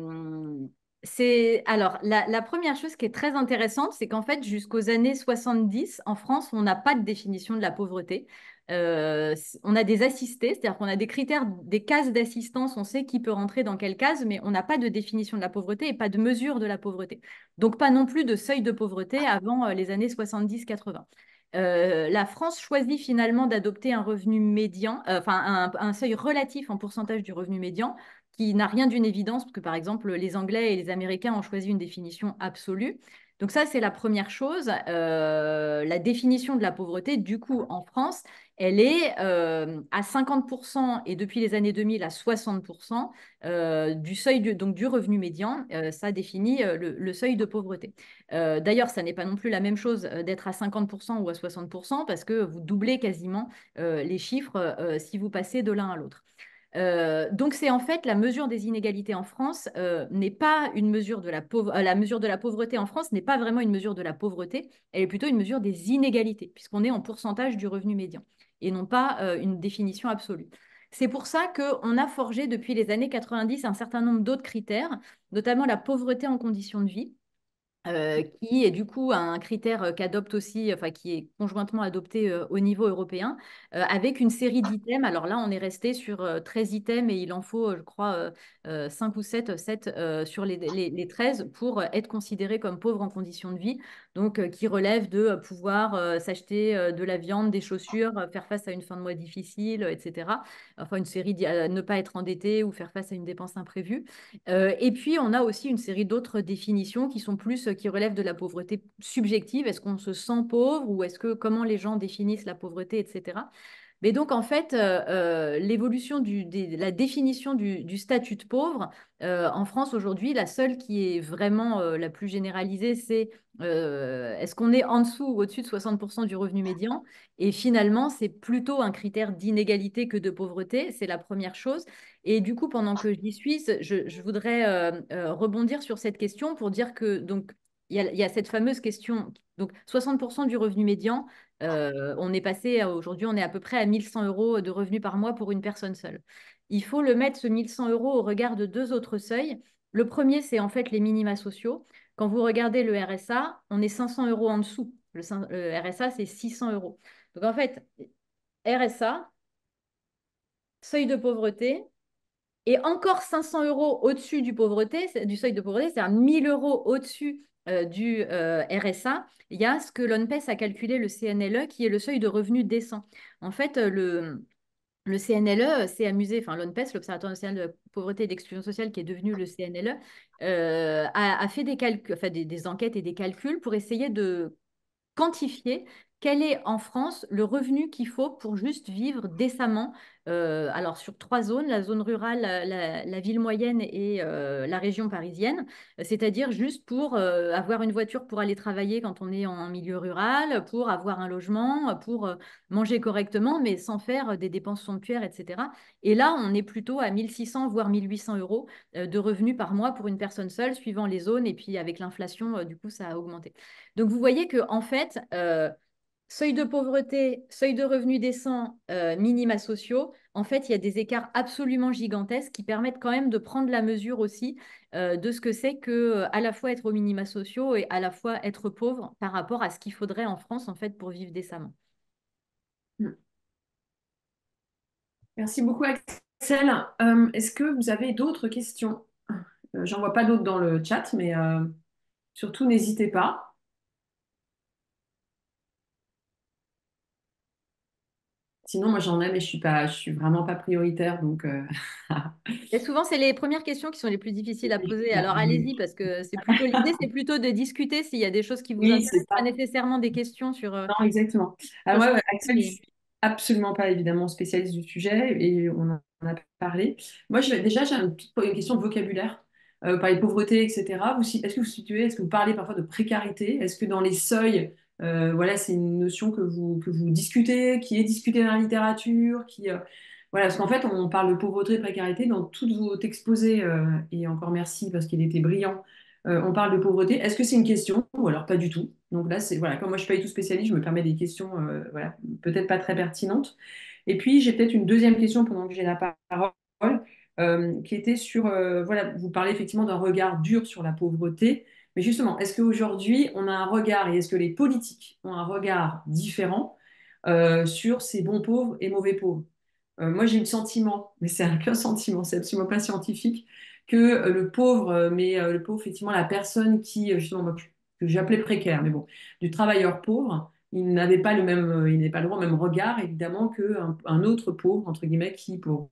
première chose qui est très intéressante, c'est qu'en fait, jusqu'aux années 70, en France, on n'a pas de définition de la pauvreté. On a des assistés, c'est-à-dire qu'on a des critères, des cases d'assistance, on sait qui peut rentrer dans quelle case, mais on n'a pas de définition de la pauvreté et pas de mesure de la pauvreté. Donc, pas non plus de seuil de pauvreté avant les années 70-80. La France choisit finalement d'adopter un revenu médian, enfin un seuil relatif en pourcentage du revenu médian, qui n'a rien d'une évidence, parce que par exemple, les Anglais et les Américains ont choisi une définition absolue. Donc ça, c'est la première chose. La définition de la pauvreté, du coup, en France, elle est à 50% et depuis les années 2000 à 60% du seuil donc du revenu médian. Ça définit le seuil de pauvreté. D'ailleurs, ça n'est pas non plus la même chose d'être à 50% ou à 60% parce que vous doublez quasiment les chiffres si vous passez de l'un à l'autre. Donc c'est en fait la mesure des inégalités en France n'est pas une mesure de la mesure de la pauvreté en France n'est pas vraiment une mesure de la pauvreté, elle est plutôt une mesure des inégalités puisqu'on est en pourcentage du revenu médian et non pas une définition absolue. C'est pour ça qu'on a forgé depuis les années 90 un certain nombre d'autres critères, notamment la pauvreté en conditions de vie, qui est du coup un critère qu'adopte aussi, enfin qui est conjointement adopté au niveau européen, avec une série d'items. Alors là, on est resté sur 13 items et il en faut, je crois, 5 ou 7 sur les 13 pour être considéré comme pauvre en conditions de vie, donc qui relève de pouvoir s'acheter de la viande, des chaussures, faire face à une fin de mois difficile, etc. Enfin, une série, ne pas être endetté ou faire face à une dépense imprévue. Et puis, on a aussi une série d'autres définitions qui sont plus, qui relèvent de la pauvreté subjective. Est-ce qu'on se sent pauvre ou est-ce que comment les gens définissent la pauvreté, etc. Mais donc, en fait, l'évolution la définition du statut de pauvre, en France aujourd'hui, la seule qui est vraiment la plus généralisée, c'est est-ce qu'on est en dessous ou au-dessus de 60% du revenu médian? Et finalement, c'est plutôt un critère d'inégalité que de pauvreté, c'est la première chose. Et du coup, pendant que j'y suis, je voudrais rebondir sur cette question pour dire que donc, il y a cette fameuse question, donc 60% du revenu médian, on est passé, aujourd'hui, on est à peu près à 1100 euros de revenus par mois pour une personne seule. Il faut le mettre, ce 1100 euros, au regard de deux autres seuils. Le premier, c'est en fait les minima sociaux. Quand vous regardez le RSA, on est 500 euros en dessous. Le RSA, c'est 600 euros. Donc en fait, RSA, seuil de pauvreté, et encore 500 euros au-dessus du seuil de pauvreté, c'est-à-dire 1000 euros au-dessus du RSA, il y a ce que l'ONPES a calculé, le CNLE, qui est le seuil de revenu décent. En fait, le CNLE s'est amusé, enfin l'ONPES, l'Observatoire national de la pauvreté et d'exclusion sociale, qui est devenu le CNLE, a fait enfin, des enquêtes et des calculs pour essayer de quantifier quel est en France le revenu qu'il faut pour juste vivre décemment. Alors sur trois zones, la zone rurale, la ville moyenne et la région parisienne, c'est-à-dire juste pour avoir une voiture pour aller travailler quand on est en milieu rural, pour avoir un logement, pour manger correctement, mais sans faire des dépenses somptuaires, etc. Et là, on est plutôt à 1600 voire 1800 euros de revenus par mois pour une personne seule, suivant les zones, et puis avec l'inflation, du coup, ça a augmenté. Donc, vous voyez que en fait, seuil de pauvreté, seuil de revenu décent, minima sociaux, en fait, il y a des écarts absolument gigantesques qui permettent quand même de prendre la mesure aussi de ce que c'est que à la fois être aux minima sociaux et à la fois être pauvre par rapport à ce qu'il faudrait en France en fait pour vivre décemment. Merci beaucoup, Axel. Est-ce que vous avez d'autres questions? J'en vois pas d'autres dans le chat, mais surtout n'hésitez pas. Sinon, moi j'en ai, mais je suis vraiment pas prioritaire, donc. Et souvent, c'est les premières questions qui sont les plus difficiles à poser. Alors allez-y, parce que c'est plutôt l'idée, c'est plutôt de discuter s'il y a des choses qui vous Oui, c'est intéressent, pas ça. nécessairement des questions sur Non, exactement. Alors, sur ce moi, qu'on fait, Axel, je mais suis absolument pas évidemment spécialiste du sujet et on en a parlé. Moi, déjà, j'ai une question de vocabulaire. Parler de pauvreté, etc. Est-ce que vous situez, est-ce que vous parlez parfois de précarité? Est-ce que dans les seuils, voilà, c'est une notion que vous discutez, qui est discutée dans la littérature, voilà, parce qu'en fait, on parle de pauvreté et précarité dans tous vos exposés, et encore merci parce qu'il était brillant. On parle de pauvreté. Est-ce que c'est une question ou alors pas du tout? Donc là, c'est voilà, comme moi je suis pas du tout spécialiste, je me permets des questions, voilà, peut-être pas très pertinentes. Et puis j'ai peut-être une deuxième question pendant que j'ai la parole, qui était sur, voilà, vous parlez effectivement d'un regard dur sur la pauvreté, mais justement, est-ce qu'aujourd'hui on a un regard et est-ce que les politiques ont un regard différent sur ces bons pauvres et mauvais pauvres? Moi j'ai le sentiment, mais c'est un qu'un sentiment, c'est absolument pas scientifique, que le pauvre, le pauvre, effectivement, la personne qui, justement, moi, que j'appelais précaire, mais bon, du travailleur pauvre, il n'avait pas le même, il n'avait pas le droit au même regard, évidemment, qu'un un autre pauvre, entre guillemets, qui, pour,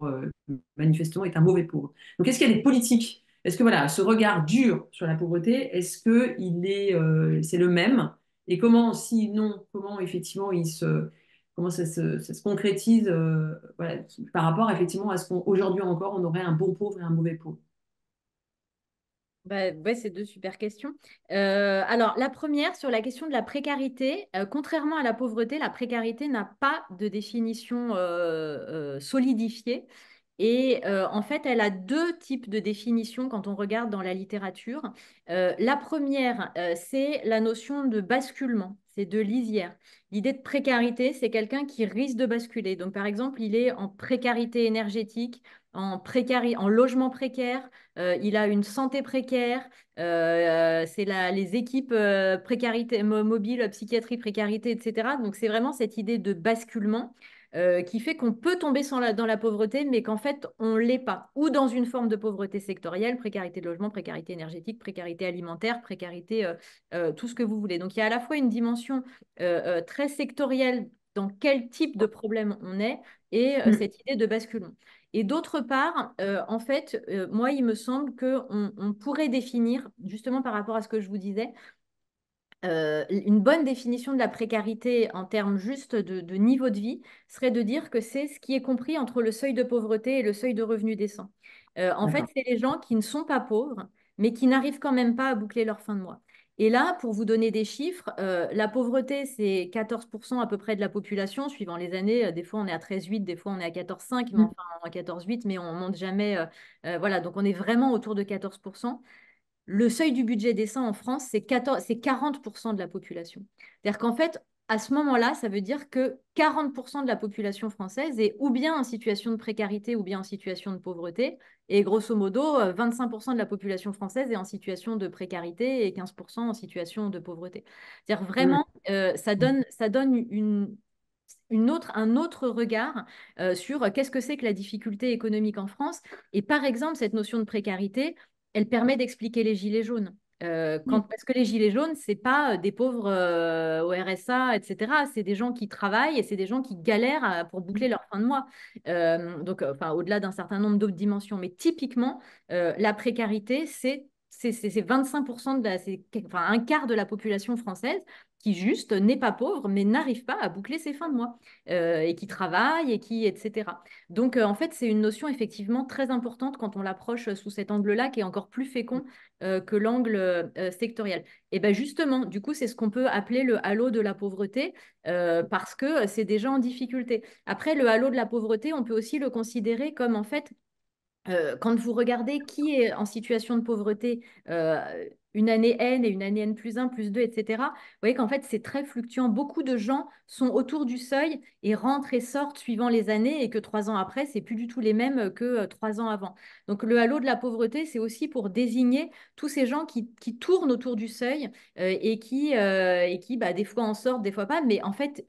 manifestement, est un mauvais pauvre. Donc, est-ce qu'il y a des politiques? Est-ce que, voilà, ce regard dur sur la pauvreté, est-ce que c'est le même? Et comment, si non, comment, effectivement, comment ça se concrétise, voilà, par rapport, effectivement, à ce qu'aujourd'hui encore, on aurait un bon pauvre et un mauvais pauvre? bah, ouais, c'est deux super questions. Alors, la première, sur la question de la précarité, contrairement à la pauvreté, la précarité n'a pas de définition solidifiée. Et en fait, elle a deux types de définitions quand on regarde dans la littérature. La première, c'est la notion de basculement, c'est de lisière. L'idée de précarité, c'est quelqu'un qui risque de basculer. Donc, par exemple, il est en précarité énergétique, en logement précaire, il a une santé précaire, c'est les équipes précarité mobile, psychiatrie, précarité, etc. Donc, c'est vraiment cette idée de basculement qui fait qu'on peut tomber dans la pauvreté, mais qu'en fait, on ne l'est pas. Ou dans une forme de pauvreté sectorielle, précarité de logement, précarité énergétique, précarité alimentaire, précarité, tout ce que vous voulez. Donc, il y a à la fois une dimension très sectorielle dans quel type de problème on est et Mm. cette idée de basculement. Et d'autre part, en fait, moi, il me semble qu'on on pourrait définir, justement par rapport à ce que je vous disais, Une bonne définition de la précarité en termes juste de niveau de vie serait de dire que c'est ce qui est compris entre le seuil de pauvreté et le seuil de revenu décent. En fait, D'accord. c'est les gens qui ne sont pas pauvres, mais qui n'arrivent quand même pas à boucler leur fin de mois. Et là, pour vous donner des chiffres, la pauvreté, c'est 14% à peu près de la population, suivant les années. Des fois, on est à 13,8, des fois, on est à 14,5, mais enfin, à 14,8, mais on monte jamais. Voilà, donc on est vraiment autour de 14%. Le seuil du budget décent en France, c'est 40% de la population. C'est-à-dire qu'en fait, à ce moment-là, ça veut dire que 40% de la population française est ou bien en situation de précarité ou bien en situation de pauvreté. Et grosso modo, 25% de la population française est en situation de précarité et 15% en situation de pauvreté. C'est-à-dire Oui, vraiment, ça donne un autre regard sur qu'est-ce que c'est que la difficulté économique en France. Et par exemple, cette notion de précarité, elle permet d'expliquer les gilets jaunes. oui, Parce que les gilets jaunes, c'est pas des pauvres au RSA, etc. C'est des gens qui travaillent et c'est des gens qui galèrent pour boucler leur fin de mois. Donc, enfin, au-delà d'un certain nombre d'autres dimensions. Mais typiquement, la précarité, c'est 25% enfin, un quart de la population française qui juste n'est pas pauvre, mais n'arrive pas à boucler ses fins de mois, et qui travaille, etc. Donc, en fait, c'est une notion effectivement très importante quand on l'approche sous cet angle-là, qui est encore plus fécond que l'angle sectoriel. Et bien justement, du coup, c'est ce qu'on peut appeler le halo de la pauvreté, parce que c'est des gens en difficulté. Après, le halo de la pauvreté, on peut aussi le considérer comme en fait quand vous regardez qui est en situation de pauvreté une année N et une année N plus 1, plus 2, etc., vous voyez qu'en fait, c'est très fluctuant. Beaucoup de gens sont autour du seuil et rentrent et sortent suivant les années et que 3 ans après, c'est plus du tout les mêmes que 3 ans avant. Donc, le halo de la pauvreté, c'est aussi pour désigner tous ces gens qui tournent autour du seuil et qui bah, des fois en sortent, des fois pas. Mais en fait,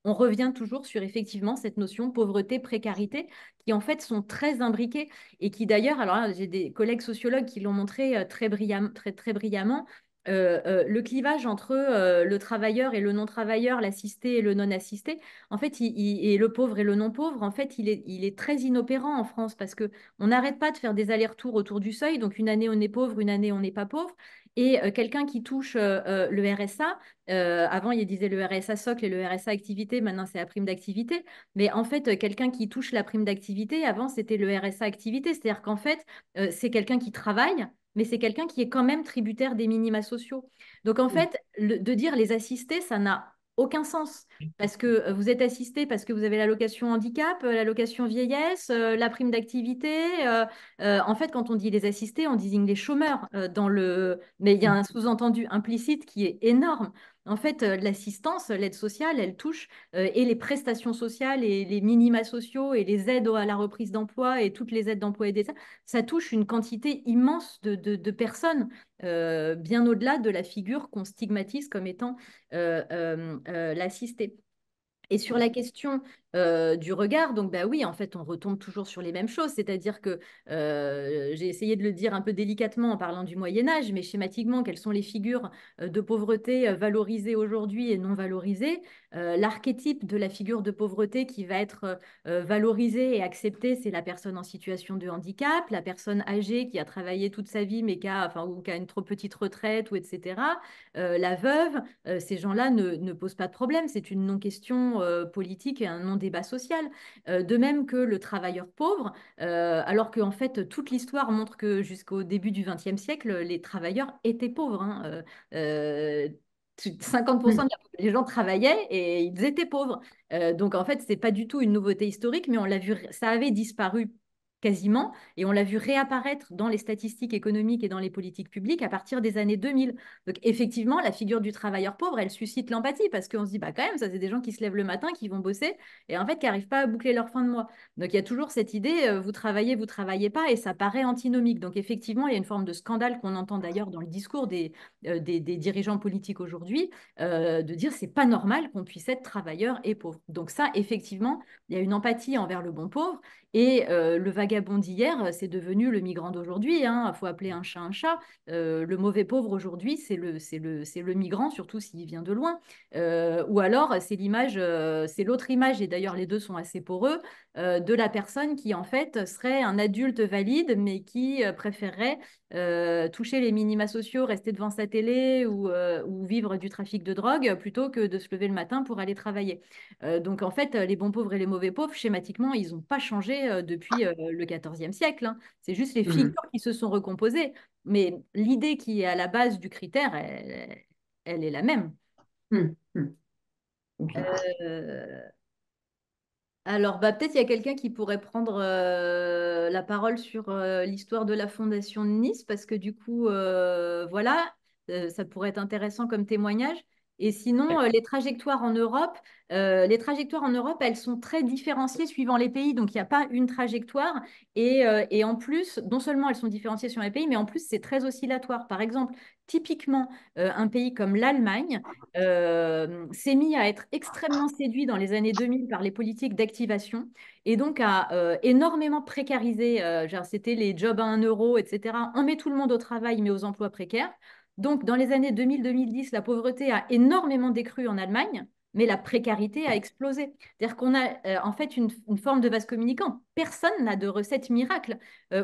on revient toujours sur effectivement cette notion pauvreté, précarité, qui en fait sont très imbriquées et qui d'ailleurs, alors là, j'ai des collègues sociologues qui l'ont montré très brillamment, le clivage entre le travailleur et le non-travailleur, l'assisté et le non-assisté, en fait, et le pauvre et le non-pauvre, en fait, il est très inopérant en France parce que on n'arrête pas de faire des allers-retours autour du seuil. Donc, une année, on est pauvre, une année, on n'est pas pauvre. Et quelqu'un qui touche le RSA, avant, il disait le RSA socle et le RSA activité, maintenant, c'est la prime d'activité. Mais en fait, quelqu'un qui touche la prime d'activité, avant, c'était le RSA activité. C'est-à-dire qu'en fait, c'est quelqu'un qui travaille, mais c'est quelqu'un qui est quand même tributaire des minima sociaux. Donc, en fait, de dire les assistés, ça n'a aucun sens. Parce que vous êtes assisté parce que vous avez l'allocation handicap, l'allocation vieillesse, la prime d'activité. En fait, quand on dit les assistés, on désigne les chômeurs mais il y a un sous-entendu implicite qui est énorme. En fait, l'assistance, l'aide sociale, elle touche et les prestations sociales et les minima sociaux et les aides à la reprise d'emploi et toutes les aides d'emploi aidé, ça touche une quantité immense de personnes, bien au-delà de la figure qu'on stigmatise comme étant l'assisté. Et sur la question du regard, donc bah oui, en fait, on retombe toujours sur les mêmes choses, c'est-à-dire que j'ai essayé de le dire un peu délicatement en parlant du Moyen Âge, mais schématiquement, quelles sont les figures de pauvreté valorisées aujourd'hui et non valorisées? L'archétype de la figure de pauvreté qui va être valorisée et acceptée, c'est la personne en situation de handicap, la personne âgée qui a travaillé toute sa vie mais qui a une trop petite retraite, ou etc. La veuve, ces gens-là ne posent pas de problème, c'est une non-question politique et un non-débat social. De même que le travailleur pauvre, alors qu'en fait, toute l'histoire montre que jusqu'au début du XXe siècle, les travailleurs étaient pauvres, hein. 50% des gens travaillaient et ils étaient pauvres. Donc en fait, c'est pas du tout une nouveauté historique, mais on l'a vu, ça avait disparu quasiment, et on l'a vu réapparaître dans les statistiques économiques et dans les politiques publiques à partir des années 2000. Donc effectivement, la figure du travailleur pauvre, elle suscite l'empathie parce qu'on se dit, bah quand même, ça c'est des gens qui se lèvent le matin, qui vont bosser et en fait qui n'arrivent pas à boucler leur fin de mois. Donc il y a toujours cette idée, vous travaillez pas, et ça paraît antinomique. Donc effectivement, il y a une forme de scandale qu'on entend d'ailleurs dans le discours des dirigeants politiques aujourd'hui, de dire c'est pas normal qu'on puisse être travailleur et pauvre. Donc ça, effectivement, il y a une empathie envers le bon pauvre, et le vagabond d'hier, c'est devenu le migrant d'aujourd'hui. Il faut appeler un chat un chat. Le mauvais pauvre aujourd'hui, c'est le migrant, surtout s'il vient de loin. Ou alors, c'est l'autre image, et d'ailleurs les deux sont assez poreux, de la personne qui en fait serait un adulte valide, mais qui préférerait toucher les minima sociaux, rester devant sa télé ou vivre du trafic de drogue plutôt que de se lever le matin pour aller travailler. Donc en fait, les bons pauvres et les mauvais pauvres, schématiquement, ils n'ont pas changé depuis le XIVe siècle, hein. C'est juste les figures qui se sont recomposées. Mais l'idée qui est à la base du critère, elle est la même. Ok. Euh, alors, bah, peut-être il y a quelqu'un qui pourrait prendre la parole sur l'histoire de la Fondation de Nice, parce que du coup, voilà, ça pourrait être intéressant comme témoignage. Et sinon, les trajectoires en Europe, elles sont très différenciées suivant les pays. Donc, il n'y a pas une trajectoire. Et en plus, non seulement elles sont différenciées suivant les pays, mais en plus, c'est très oscillatoire. Par exemple, typiquement, un pays comme l'Allemagne s'est mis à être extrêmement séduit dans les années 2000 par les politiques d'activation et donc a énormément précarisé, genre c'était les jobs à 1 euro, etc. On met tout le monde au travail, mais aux emplois précaires. Donc, dans les années 2000-2010, la pauvreté a énormément décru en Allemagne, mais la précarité a explosé. C'est-à-dire qu'on a en fait une forme de vase communicant. Personne n'a de recette miracle.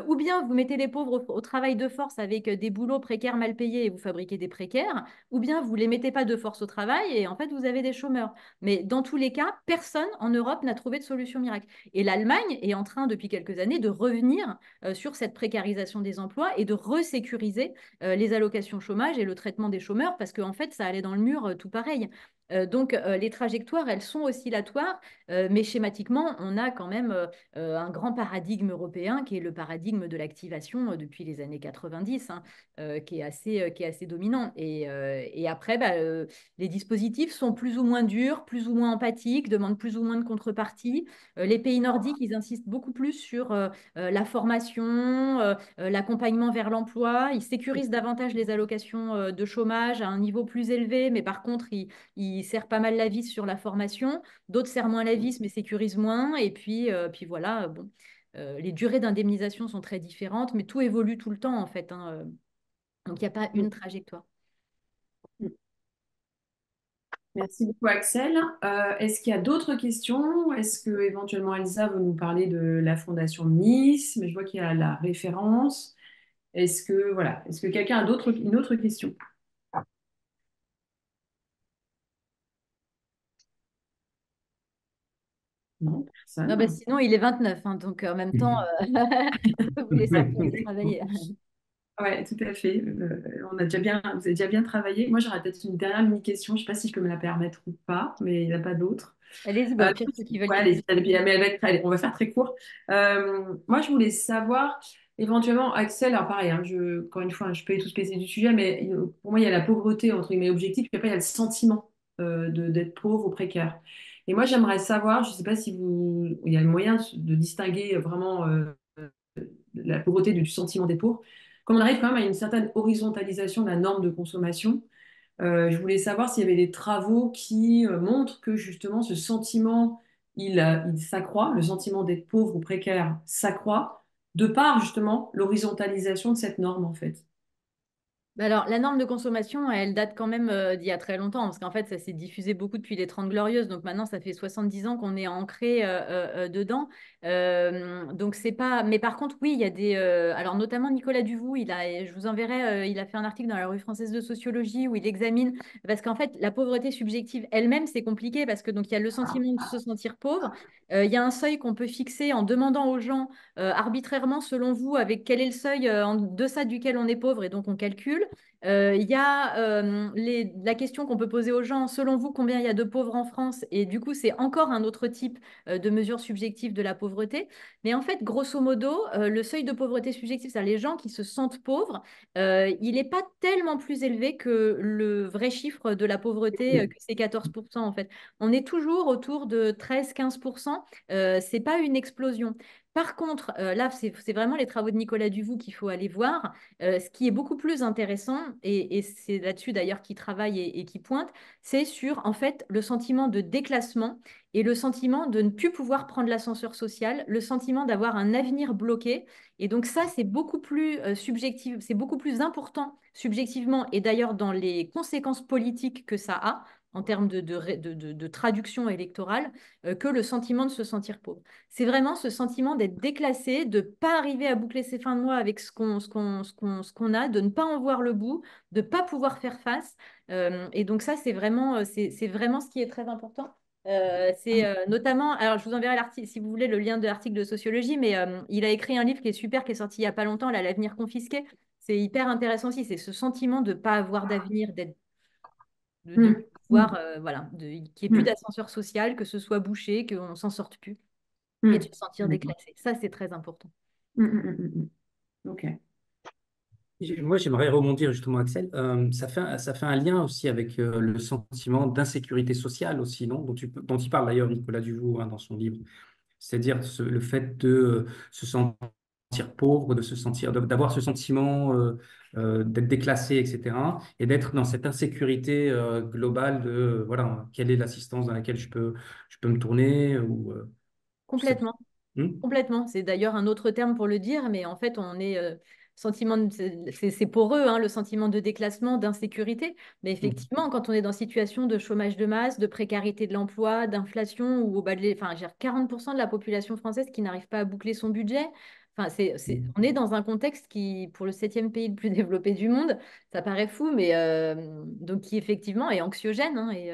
Ou bien vous mettez les pauvres au travail de force avec des boulots précaires mal payés et vous fabriquez des précaires, ou bien vous ne les mettez pas de force au travail et en fait vous avez des chômeurs. Mais dans tous les cas, personne en Europe n'a trouvé de solution miracle. Et l'Allemagne est en train depuis quelques années de revenir sur cette précarisation des emplois et de resécuriser les allocations chômage et le traitement des chômeurs parce qu'en fait ça allait dans le mur tout pareil. Donc les trajectoires, elles sont oscillatoires, mais schématiquement, on a quand même un grand paradigme européen qui est le paradigme de l'activation depuis les années 90, hein, qui est assez dominant. Et après, bah, les dispositifs sont plus ou moins durs, plus ou moins empathiques, demandent plus ou moins de contrepartie. Les pays nordiques, ils insistent beaucoup plus sur la formation, l'accompagnement vers l'emploi. Ils sécurisent davantage les allocations de chômage à un niveau plus élevé, mais par contre, ils serrent pas mal la vis sur la formation. D'autres serrent moins la vis, mais sécurisent moins. Et puis voilà, bon. Les durées d'indemnisation sont très différentes, mais tout évolue tout le temps en fait, hein. Donc il n'y a pas une trajectoire. Merci beaucoup, Axel. Est-ce qu'il y a d'autres questions? Est-ce que éventuellement Elsa veut nous parler de la Fondation de Nice? Mais je vois qu'il y a la référence. Est-ce que quelqu'un a une autre question? Non, Non, bah, personne. sinon, il est 29, hein, donc en même temps, je peux vous laisser retourner travailler. Ouais, tout à fait. Vous avez déjà bien travaillé. Moi, j'aurais peut-être une dernière mini-question. Je ne sais pas si je peux me la permettre ou pas, mais il n'y en a pas d'autre. Allez-y, bah, au pire, ceux qui veulent Ouais, quitter. mais allez, on va faire très court. Moi, je voulais savoir, éventuellement, Axel, alors pareil, hein, encore une fois, je peux être tout spécialiste du sujet, mais pour moi, il y a la pauvreté, entre guillemets, objectif, puis après, il y a le sentiment d'être pauvre ou précaire. Et moi, j'aimerais savoir, je ne sais pas si il y a le moyen de distinguer vraiment la pauvreté du sentiment d'être pauvre, comme on arrive quand même à une certaine horizontalisation de la norme de consommation. Je voulais savoir s'il y avait des travaux qui montrent que justement ce sentiment, il s'accroît, le sentiment d'être pauvre ou précaire s'accroît, de par justement l'horizontalisation de cette norme en fait. Bah alors, la norme de consommation, elle date quand même d'il y a très longtemps, parce qu'en fait, ça s'est diffusé beaucoup depuis les 30 Glorieuses. Donc maintenant, ça fait 70 ans qu'on est ancré dedans. Donc, c'est pas. Mais par contre, oui, il y a des. Alors, notamment Nicolas Duvaux, je vous enverrai, il a fait un article dans la Revue française de sociologie où il examine. Parce qu'en fait, la pauvreté subjective elle-même, c'est compliqué, parce que donc, il y a le sentiment de se sentir pauvre. Il y a un seuil qu'on peut fixer en demandant aux gens arbitrairement, selon vous, avec quel est le seuil en deçà duquel on est pauvre, et donc on calcule. Il y a la question qu'on peut poser aux gens, selon vous, combien il y a de pauvres en France? Et du coup, c'est encore un autre type de mesure subjective de la pauvreté. Mais en fait, grosso modo, le seuil de pauvreté subjective, c'est-à-dire les gens qui se sentent pauvres, il n'est pas tellement plus élevé que le vrai chiffre de la pauvreté, que c'est 14% en fait. On est toujours autour de 13-15%. C'est pas une explosion. Par contre, là, c'est vraiment les travaux de Nicolas Duvaux qu'il faut aller voir. Ce qui est beaucoup plus intéressant, et c'est là-dessus d'ailleurs qu'il travaille et qu'il pointe, c'est sur en fait le sentiment de déclassement et le sentiment de ne plus pouvoir prendre l'ascenseur social, le sentiment d'avoir un avenir bloqué. Et donc ça, c'est beaucoup plus subjectif, c'est beaucoup plus important subjectivement et d'ailleurs dans les conséquences politiques que ça a en termes de traduction électorale, que le sentiment de se sentir pauvre. C'est vraiment ce sentiment d'être déclassé, de ne pas arriver à boucler ses fins de mois avec ce qu'on a, de ne pas en voir le bout, de ne pas pouvoir faire face. Et donc ça, c'est vraiment ce qui est très important. C'est notamment, alors je vous enverrai l'article, si vous voulez, le lien de l'article de sociologie, mais il a écrit un livre qui est super, qui est sorti il n'y a pas longtemps, là, L'avenir confisqué. C'est hyper intéressant aussi, c'est ce sentiment de ne pas avoir d'avenir, de Mm. pouvoir, voilà, qu'il n'y ait plus Mm. d'ascenseur social, que ce soit bouché, qu'on ne s'en sorte plus et de Mm. se sentir déclassé. Ça, c'est très important. Mm, mm, mm, mm. Ok. Moi, j'aimerais rebondir justement, Axel. Ça fait un lien aussi avec le sentiment d'insécurité sociale aussi, non? Dont il parle d'ailleurs Nicolas Duvaux, hein, dans son livre. C'est-à-dire le fait de se sentir pauvre, d'avoir ce sentiment d'être déclassé, etc. Et d'être dans cette insécurité globale de, voilà, quelle est l'assistance dans laquelle je peux me tourner ou ça- Complètement. Hmm. Complètement. C'est d'ailleurs un autre terme pour le dire, mais en fait, on est sentiment c'est pour eux, hein, le sentiment de déclassement, d'insécurité. Mais Hmm. effectivement, quand on est dans situation de chômage de masse, de précarité de l'emploi, d'inflation, ou au bas de enfin, je veux dire, 40% de la population française qui n'arrive pas à boucler son budget. Enfin, on est dans un contexte qui, pour le septième pays le plus développé du monde, ça paraît fou, mais donc qui effectivement est anxiogène, hein, et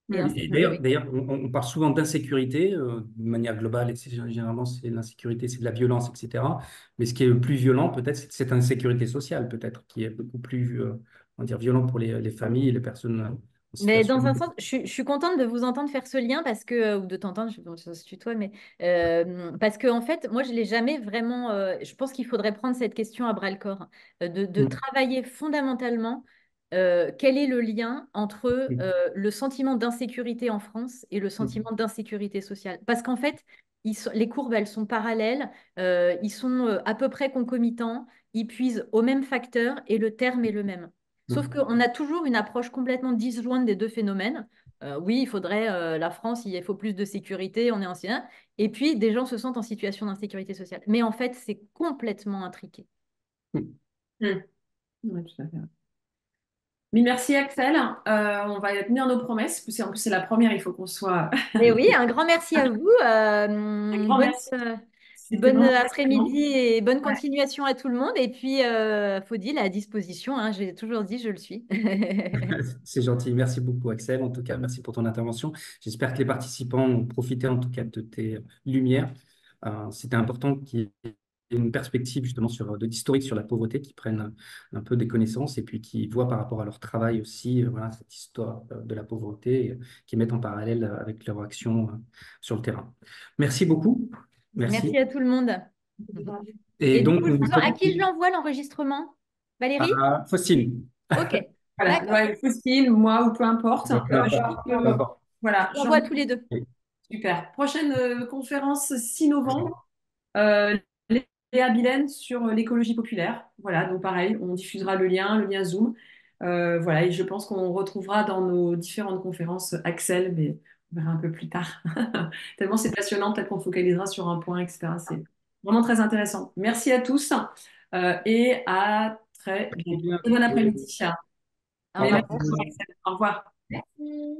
Mm. Et insécure. d'ailleurs, on parle souvent d'insécurité de manière globale, et généralement, c'est l'insécurité, c'est de la violence, etc. Mais ce qui est le plus violent, peut-être, c'est cette insécurité sociale, peut-être, qui est beaucoup plus, on va dire, violent pour les familles et les personnes en Mais situation. dans un sens, je suis contente de vous entendre faire ce lien parce que, ou de t'entendre, je se tutoie, mais parce que en fait, moi, je l'ai jamais vraiment. Je pense qu'il faudrait prendre cette question à bras le corps, de Mm. travailler fondamentalement quel est le lien entre Mm. le sentiment d'insécurité en France et le Mm. sentiment d'insécurité sociale. Parce qu'en fait, les courbes, elles sont parallèles, ils sont à peu près concomitants, ils puisent au même facteur et le terme est le même. Sauf Mm. qu'on a toujours une approche complètement disjointe des deux phénomènes. Oui, il faudrait, la France, il faut plus de sécurité, on est ancien. Et puis, des gens se sentent en situation d'insécurité sociale. Mais en fait, c'est complètement intriqué. Mm. Mm. Ouais, tout à fait. Mais merci Axel. On va tenir nos promesses. En plus, c'est la première, il faut qu'on soit. Et oui, un grand merci à vous. Un grand merci. C'était Bonne vraiment après-midi passionnant. et bonne Ouais. continuation à tout le monde. Et puis, Faudil à disposition, hein, j'ai toujours dit, je le suis. C'est gentil. Merci beaucoup, Axel. En tout cas, merci pour ton intervention. J'espère que les participants ont profité, en tout cas, de tes lumières. C'était important qu'il y ait une perspective, justement, d'historique sur la pauvreté, qui prennent un peu des connaissances et puis qui voient par rapport à leur travail aussi, voilà, cette histoire de la pauvreté, qui mettent en parallèle avec leur action sur le terrain. Merci beaucoup. Merci Merci. à tout le monde. Et Et du donc, coup, nous vous à souhaitons qui je l'envoie l'enregistrement? Valérie? à Faustine. Ok, Voilà, d'accord. ouais, Faustine, moi ou peu importe. Peu importe. Peu importe. Je Voilà, l'envoie à tous les deux. super. Prochaine conférence 6 novembre. Euh, Léa Bilène sur l'écologie populaire. Voilà, donc pareil, on diffusera le lien Zoom. Voilà, et je pense qu'on retrouvera dans nos différentes conférences Axel, mais on verra un peu plus tard. Tellement c'est passionnant, peut-être qu'on focalisera sur un point, etc. C'est vraiment très intéressant. Merci à tous et à très bientôt. Et bon après-midi. Au Mais revoir. merci, Axel. Au revoir. Merci.